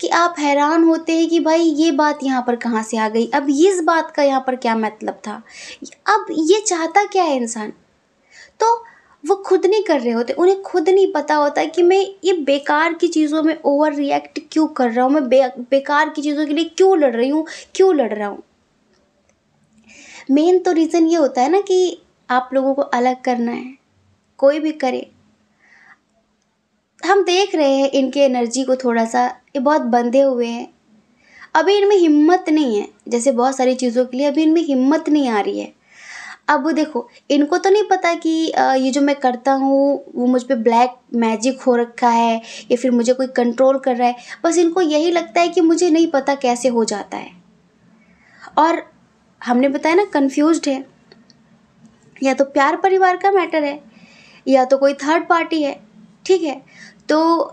A: कि आप हैरान होते हैं कि भाई ये बात यहाँ पर कहाँ से आ गई, अब इस बात का यहाँ पर क्या मतलब था, अब ये चाहता क्या है इंसान। तो वो खुद नहीं कर रहे होते, उन्हें खुद नहीं पता होता कि मैं ये बेकार की चीज़ों में ओवर रिएक्ट क्यों कर रहा हूँ, मैं बेकार की चीज़ों के लिए क्यों लड़ रही हूँ, क्यों लड़ रहा हूँ। मेन तो रीज़न ये होता है ना कि आप लोगों को अलग करना है, कोई भी करे। हम देख रहे हैं इनके एनर्जी को, थोड़ा सा ये बहुत बंधे हुए हैं, अभी इनमें हिम्मत नहीं है, जैसे बहुत सारी चीज़ों के लिए अभी इनमें हिम्मत नहीं आ रही है। अब वो देखो, इनको तो नहीं पता कि ये जो मैं करता हूँ वो मुझ पे ब्लैक मैजिक हो रखा है या फिर मुझे कोई कंट्रोल कर रहा है, बस इनको यही लगता है कि मुझे नहीं पता कैसे हो जाता है। और हमने बताया ना, कंफ्यूज्ड है, या तो प्यार परिवार का मैटर है या तो कोई थर्ड पार्टी है, ठीक है। तो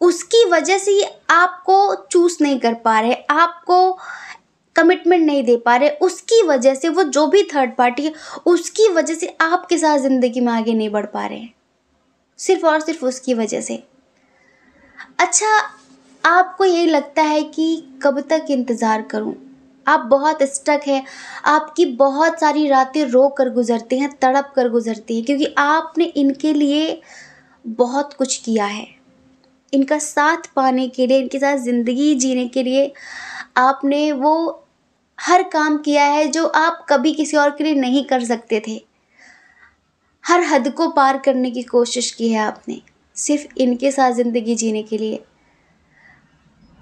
A: उसकी वजह से ये आपको चूज नहीं कर पा रहे, आपको कमिटमेंट नहीं दे पा रहे, उसकी वजह से, वो जो भी थर्ड पार्टी है उसकी वजह से आपके साथ ज़िंदगी में आगे नहीं बढ़ पा रहे हैं, सिर्फ और सिर्फ उसकी वजह से। अच्छा, आपको यही लगता है कि कब तक इंतज़ार करूं, आप बहुत स्टक है, आपकी बहुत सारी रातें रो कर गुजरती हैं, तड़प कर गुजरती हैं, क्योंकि आपने इनके लिए बहुत कुछ किया है। इनका साथ पाने के लिए, इनके साथ ज़िंदगी जीने के लिए आपने वो हर काम किया है जो आप कभी किसी और के लिए नहीं कर सकते थे। हर हद को पार करने की कोशिश की है आपने, सिर्फ इनके साथ ज़िंदगी जीने के लिए।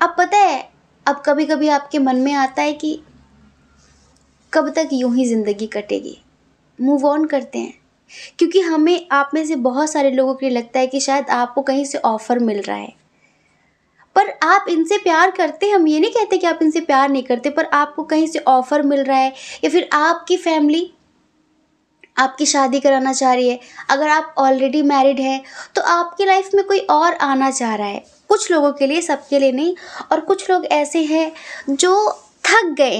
A: अब पता है, अब कभी कभी आपके मन में आता है कि कब तक यूं ही ज़िंदगी कटेगी, मूव ऑन करते हैं। क्योंकि हमें, आप में से बहुत सारे लोगों के लिए लगता है कि शायद आपको कहीं से ऑफ़र मिल रहा है, पर आप इनसे प्यार करते हैं, हम ये नहीं कहते कि आप इनसे प्यार नहीं करते, पर आपको कहीं से ऑफ़र मिल रहा है या फिर आपकी फैमिली आपकी शादी कराना चाह रही है। अगर आप ऑलरेडी मैरिड हैं तो आपकी लाइफ में कोई और आना चाह रहा है, कुछ लोगों के लिए, सबके लिए नहीं। और कुछ लोग ऐसे हैं जो थक गए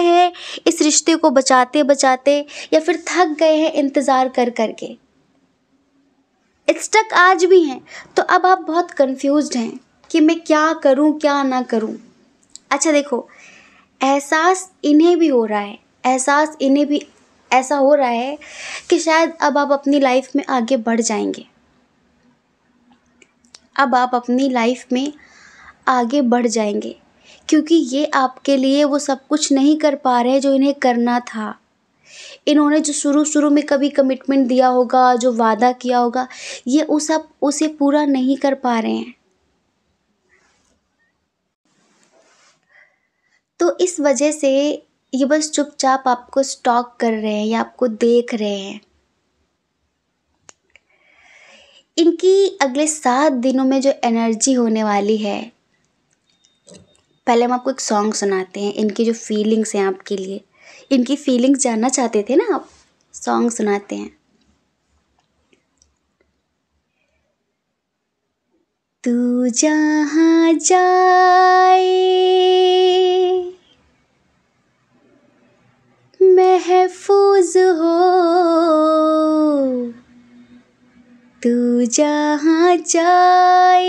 A: हैं इस रिश्ते को बचाते बचाते, या फिर थक गए हैं इंतज़ार कर करके, स्टक आज भी हैं। तो अब आप बहुत कंफ्यूज्ड हैं कि मैं क्या करूं क्या ना करूं। अच्छा देखो, एहसास इन्हें भी हो रहा है, एहसास इन्हें भी ऐसा हो रहा है कि शायद अब आप अपनी लाइफ में आगे बढ़ जाएंगे, अब आप अपनी लाइफ में आगे बढ़ जाएंगे, क्योंकि ये आपके लिए वो सब कुछ नहीं कर पा रहे जो इन्हें करना था। इन्होंने जो शुरू शुरू में कभी कमिटमेंट दिया होगा, जो वादा किया होगा, ये उसे पूरा नहीं कर पा रहे हैं। तो इस वजह से ये बस चुपचाप आपको स्टॉक कर रहे हैं या आपको देख रहे हैं। इनकी अगले 7 दिनों में जो एनर्जी होने वाली है, पहले हम आपको एक सॉन्ग सुनाते हैं, इनकी जो फीलिंग्स हैं आपके लिए, इनकी फीलिंग्स जानना चाहते थे ना आप, सॉन्ग सुनाते हैं। तू जहाँ जाए महफूज हो, तू जहाँ जाए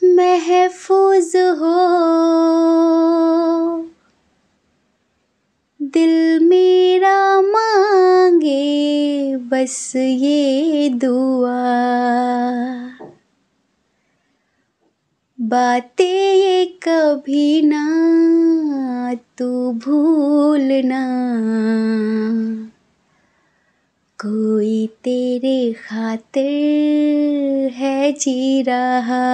A: महफूज हो, दिल मेरा मांगे बस ये दुआ, बातें ये कभी ना तू भूलना, कोई तेरे खातिर है जी रहा,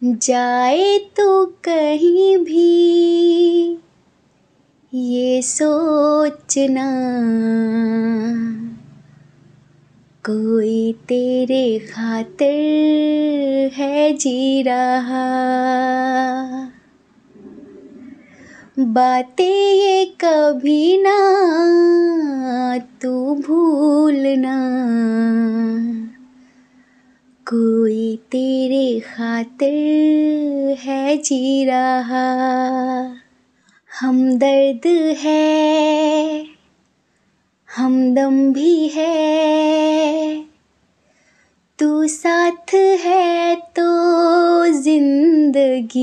A: जाए तो कहीं भी ये सोचना, कोई तेरे खातिर है जी रहा, बातें ये कभी ना तू भूलना, कोई तेरे खातिर है जी रहा, हमदर्द है, हमदम भी है, तू साथ है तो जिंदगी,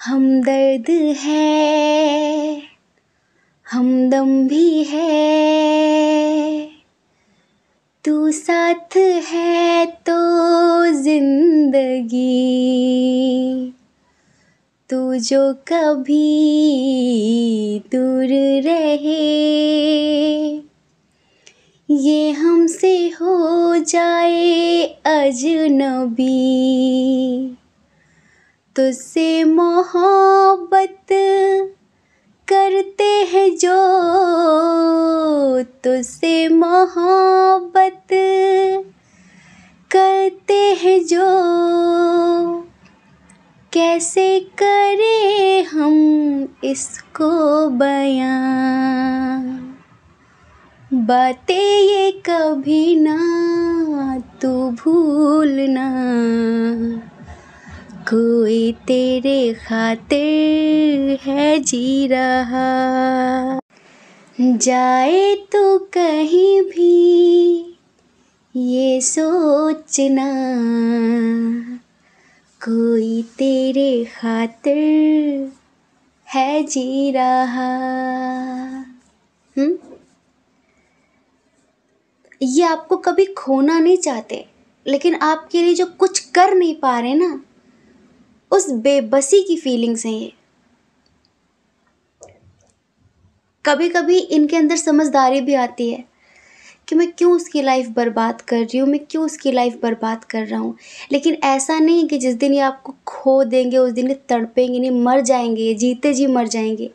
A: हमदर्द है, हमदम भी है, तू साथ है तो जिंदगी, तू जो कभी दूर रहे, ये हमसे हो जाए अजनबी, तुझसे मोहब्बत करते हैं जो, तुझसे मोहब्बत करते हैं जो, कैसे करें हम इसको बयां, बातें ये कभी ना तू भूलना, कोई तेरे खातिर है जी रहा, जाए तो कहीं भी ये सोचना, कोई तेरे खातिर है जी रहा। ये आपको कभी खोना नहीं चाहते, लेकिन आपके लिए जो कुछ कर नहीं पा रहे ना, उस बेबसी की फीलिंग्स हैं ये। कभी कभी इनके अंदर समझदारी भी आती है कि मैं क्यों उसकी लाइफ बर्बाद कर रही हूँ, मैं क्यों उसकी लाइफ बर्बाद कर रहा हूँ। लेकिन ऐसा नहीं कि जिस दिन ये आपको खो देंगे उस दिन ये तड़पेंगे नहीं, मर जाएंगे, ये जीते जी मर जाएंगे।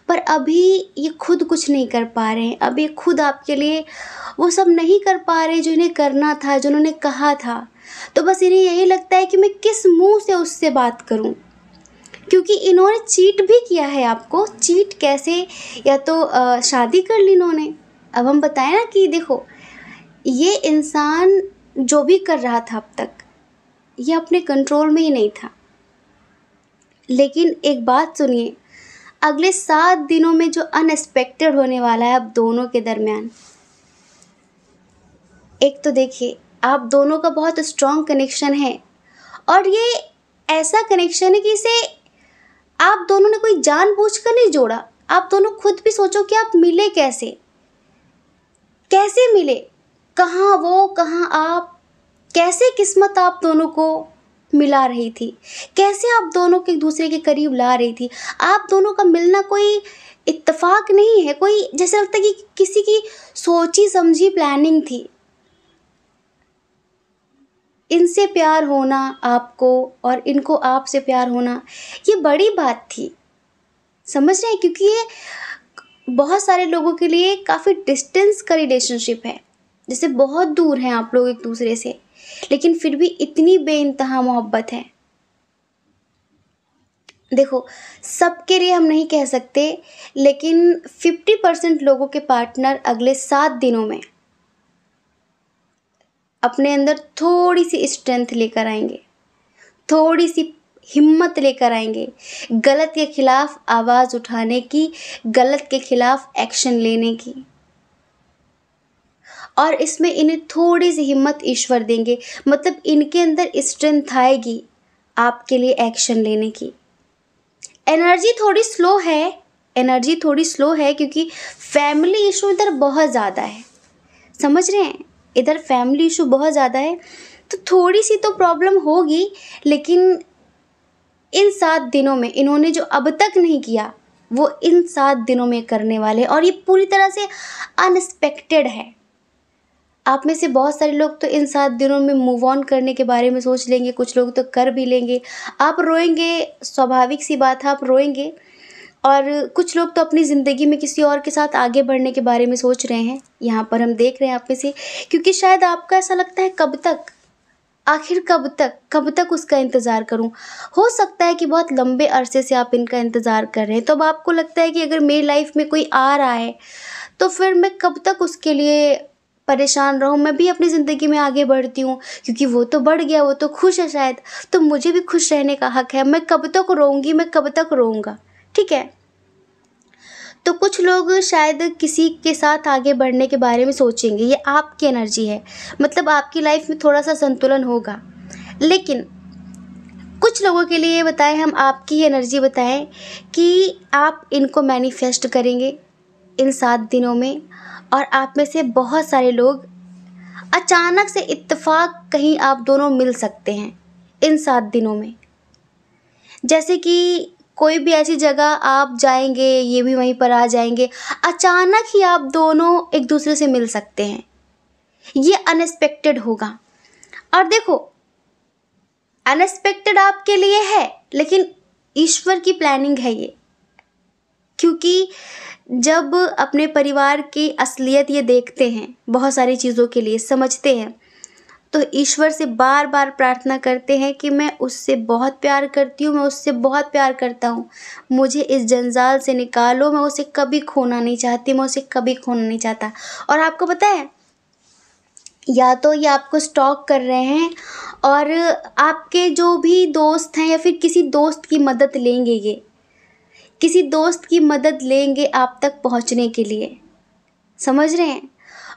A: पर अभी ये खुद कुछ नहीं कर पा रहे हैं, अभी खुद आपके लिए वो सब नहीं कर पा रहे जो इन्हें करना था, जो उन्होंने कहा था। तो बस इन्हें यही लगता है कि मैं किस मुंह से उससे बात करूं, क्योंकि इन्होंने चीट भी किया है आपको। चीट कैसे? या तो शादी कर ली इन्होंने। अब हम बताएं ना कि देखो, ये इंसान जो भी कर रहा था अब तक, ये अपने कंट्रोल में ही नहीं था। लेकिन एक बात सुनिए, अगले 7 दिनों में जो अनएक्सपेक्टेड होने वाला है अब दोनों के दरमियान, एक तो देखिए आप दोनों का बहुत स्ट्रॉन्ग कनेक्शन है, और ये ऐसा कनेक्शन है कि इसे आप दोनों ने कोई जानबूझकर नहीं जोड़ा। आप दोनों खुद भी सोचो कि आप मिले कैसे, कैसे मिले, कहाँ वो कहाँ आप, कैसे किस्मत आप दोनों को मिला रही थी, कैसे आप दोनों को एक दूसरे के करीब ला रही थी। आप दोनों का मिलना कोई इत्तेफाक नहीं है, कोई जैसे लगता है कि किसी की सोची समझी प्लानिंग थी। इनसे प्यार होना आपको और इनको आपसे प्यार होना, ये बड़ी बात थी, समझ रहे हैं? क्योंकि ये बहुत सारे लोगों के लिए काफ़ी डिस्टेंस का रिलेशनशिप है, जैसे बहुत दूर हैं आप लोग एक दूसरे से, लेकिन फिर भी इतनी बेइंतहा मोहब्बत है। देखो, सबके लिए हम नहीं कह सकते, लेकिन 50% लोगों के पार्टनर अगले 7 दिनों में अपने अंदर थोड़ी सी स्ट्रेंथ लेकर आएंगे, थोड़ी सी हिम्मत लेकर आएंगे, गलत के खिलाफ आवाज़ उठाने की, गलत के खिलाफ एक्शन लेने की। और इसमें इन्हें थोड़ी सी हिम्मत ईश्वर देंगे, मतलब इनके अंदर स्ट्रेंथ आएगी आपके लिए एक्शन लेने की। एनर्जी थोड़ी स्लो है, एनर्जी थोड़ी स्लो है क्योंकि फैमिली इशू इधर बहुत ज़्यादा है, समझ रहे हैं? इधर फैमिली इशू बहुत ज़्यादा है, तो थोड़ी सी तो प्रॉब्लम होगी। लेकिन इन 7 दिनों में इन्होंने जो अब तक नहीं किया वो इन 7 दिनों में करने वाले, और ये पूरी तरह से अनएक्सपेक्टेड है। आप में से बहुत सारे लोग तो इन 7 दिनों में मूव ऑन करने के बारे में सोच लेंगे, कुछ लोग तो कर भी लेंगे। आप रोएंगे, स्वाभाविक सी बात है, आप रोएंगे। और कुछ लोग तो अपनी ज़िंदगी में किसी और के साथ आगे बढ़ने के बारे में सोच रहे हैं, यहाँ पर हम देख रहे हैं आप में से। क्योंकि शायद आपका ऐसा लगता है, कब तक, आखिर कब तक उसका इंतज़ार करूं। हो सकता है कि बहुत लंबे अरसे से आप इनका इंतज़ार कर रहे हैं, तो अब आपको लगता है कि अगर मेरी लाइफ में कोई आ रहा है तो फिर मैं कब तक उसके लिए परेशान रहूँ, मैं भी अपनी ज़िंदगी में आगे बढ़ती हूँ, क्योंकि वो तो बढ़ गया, वो तो खुश है शायद, तो मुझे भी खुश रहने का हक है। मैं कब तक रोऊँगी, मैं कब तक रोऊँगा, ठीक है। तो कुछ लोग शायद किसी के साथ आगे बढ़ने के बारे में सोचेंगे, ये आपकी एनर्जी है, मतलब आपकी लाइफ में थोड़ा सा संतुलन होगा। लेकिन कुछ लोगों के लिए बताएं, हम आपकी एनर्जी बताएं कि आप इनको मैनिफेस्ट करेंगे इन 7 दिनों में, और आप में से बहुत सारे लोग अचानक से इत्तेफाक कहीं आप दोनों मिल सकते हैं इन 7 दिनों में। जैसे कि कोई भी ऐसी जगह आप जाएंगे, ये भी वहीं पर आ जाएंगे, अचानक ही आप दोनों एक दूसरे से मिल सकते हैं, ये अनएक्सपेक्टेड होगा। और देखो, अनएक्सपेक्टेड आपके लिए है, लेकिन ईश्वर की प्लानिंग है ये, क्योंकि जब अपने परिवार की असलियत ये देखते हैं, बहुत सारी चीज़ों के लिए समझते हैं, तो ईश्वर से बार बार प्रार्थना करते हैं कि मैं उससे बहुत प्यार करती हूँ, मैं उससे बहुत प्यार करता हूँ, मुझे इस जंजाल से निकालो, मैं उसे कभी खोना नहीं चाहती, मैं उसे कभी खोना नहीं चाहता। और आपको पता है, या तो ये आपको स्टॉक कर रहे हैं, और आपके जो भी दोस्त हैं या फिर किसी दोस्त की मदद लेंगे, ये किसी दोस्त की मदद लेंगे आप तक पहुंचने के लिए, समझ रहे हैं।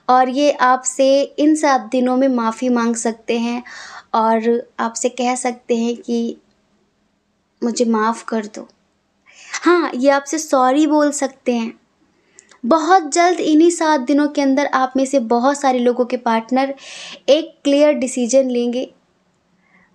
A: और ये आपसे इन 7 दिनों में माफ़ी मांग सकते हैं, और आपसे कह सकते हैं कि मुझे माफ़ कर दो। हाँ, ये आपसे सॉरी बोल सकते हैं। बहुत जल्द इन्हीं 7 दिनों के अंदर आप में से बहुत सारे लोगों के पार्टनर एक क्लियर डिसीजन लेंगे।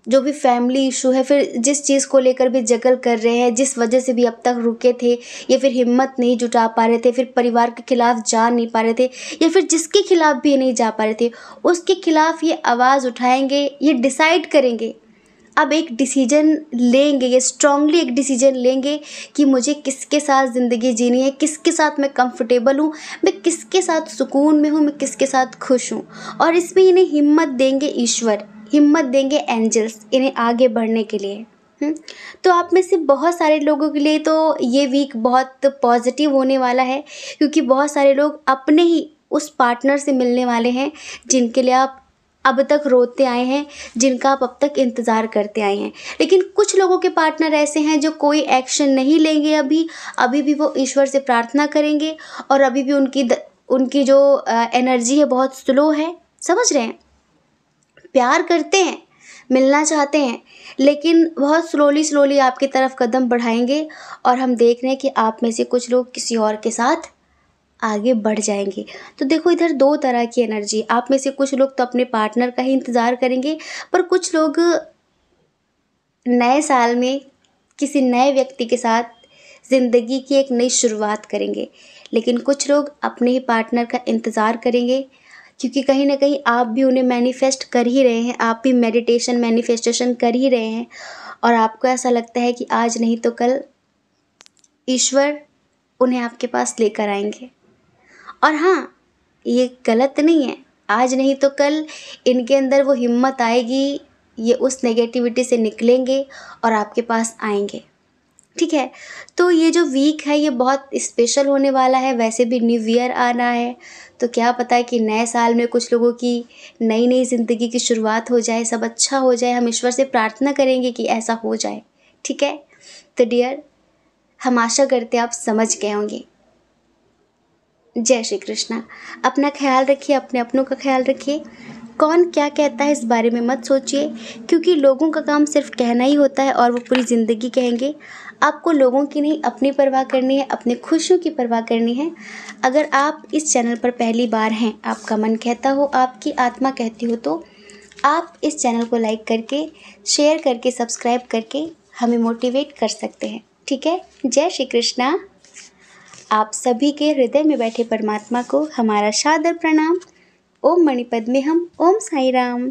A: जो भी फैमिली इशू है, फिर जिस चीज़ को लेकर भी जगल कर रहे हैं, जिस वजह से भी अब तक रुके थे, या फिर हिम्मत नहीं जुटा पा रहे थे, फिर परिवार के खिलाफ जा नहीं पा रहे थे, या फिर जिसके खिलाफ भी नहीं जा पा रहे थे, उसके खिलाफ ये आवाज़ उठाएंगे, ये डिसाइड करेंगे, अब एक डिसीजन लेंगे, ये स्ट्रांगली एक डिसीजन लेंगे कि मुझे किसके साथ ज़िंदगी जीनी है, किसके साथ मैं कंफर्टेबल हूँ, मैं किसके साथ सुकून में हूँ, मैं किसके साथ खुश हूँ। और इसमें इन्हें हिम्मत देंगे ईश्वर, हिम्मत देंगे एंजल्स, इन्हें आगे बढ़ने के लिए। तो आप में से बहुत सारे लोगों के लिए तो ये वीक बहुत पॉजिटिव होने वाला है, क्योंकि बहुत सारे लोग अपने ही उस पार्टनर से मिलने वाले हैं जिनके लिए आप अब तक रोते आए हैं, जिनका आप अब तक इंतज़ार करते आए हैं। लेकिन कुछ लोगों के पार्टनर ऐसे हैं जो कोई एक्शन नहीं लेंगे, अभी भी वो ईश्वर से प्रार्थना करेंगे, और अभी भी उनकी जो एनर्जी है बहुत स्लो है, समझ रहे हैं। प्यार करते हैं, मिलना चाहते हैं, लेकिन बहुत स्लोली आपकी तरफ कदम बढ़ाएंगे, और हम देख रहे हैं कि आप में से कुछ लोग किसी और के साथ आगे बढ़ जाएंगे। तो देखो, इधर 2 तरह की एनर्जी, आप में से कुछ लोग तो अपने पार्टनर का ही इंतज़ार करेंगे, पर कुछ लोग नए साल में किसी नए व्यक्ति के साथ ज़िंदगी की एक नई शुरुआत करेंगे। लेकिन कुछ लोग अपने ही पार्टनर का इंतज़ार करेंगे, क्योंकि कहीं ना कहीं आप भी उन्हें मैनिफेस्ट कर ही रहे हैं, आप भी मैनिफेस्टेशन कर ही रहे हैं, और आपको ऐसा लगता है कि आज नहीं तो कल ईश्वर उन्हें आपके पास लेकर आएंगे। और हाँ, ये गलत नहीं है, आज नहीं तो कल इनके अंदर वो हिम्मत आएगी, ये उस नेगेटिविटी से निकलेंगे और आपके पास आएंगे, ठीक है। तो ये जो वीक है ये बहुत स्पेशल होने वाला है। वैसे भी न्यू ईयर आना है, तो क्या पता है कि नए साल में कुछ लोगों की नई ज़िंदगी की शुरुआत हो जाए, सब अच्छा हो जाए। हम ईश्वर से प्रार्थना करेंगे कि ऐसा हो जाए, ठीक है। तो डियर, हम आशा करते हैं आप समझ गए होंगे। जय श्री कृष्णा। अपना ख्याल रखिए, अपने अपनों का ख्याल रखिए। कौन क्या कहता है इस बारे में मत सोचिए, क्योंकि लोगों का काम सिर्फ कहना ही होता है और वो पूरी ज़िंदगी कहेंगे। आपको लोगों की नहीं, अपनी परवाह करनी है, अपनी खुशियों की परवाह करनी है। अगर आप इस चैनल पर पहली बार हैं, आपका मन कहता हो, आपकी आत्मा कहती हो, तो आप इस चैनल को लाइक करके, शेयर करके, सब्सक्राइब करके हमें मोटिवेट कर सकते हैं, ठीक है। जय श्री कृष्णा। आप सभी के हृदय में बैठे परमात्मा को हमारा सादर प्रणाम। ओम मणिपद्मे हम, ओम साई राम।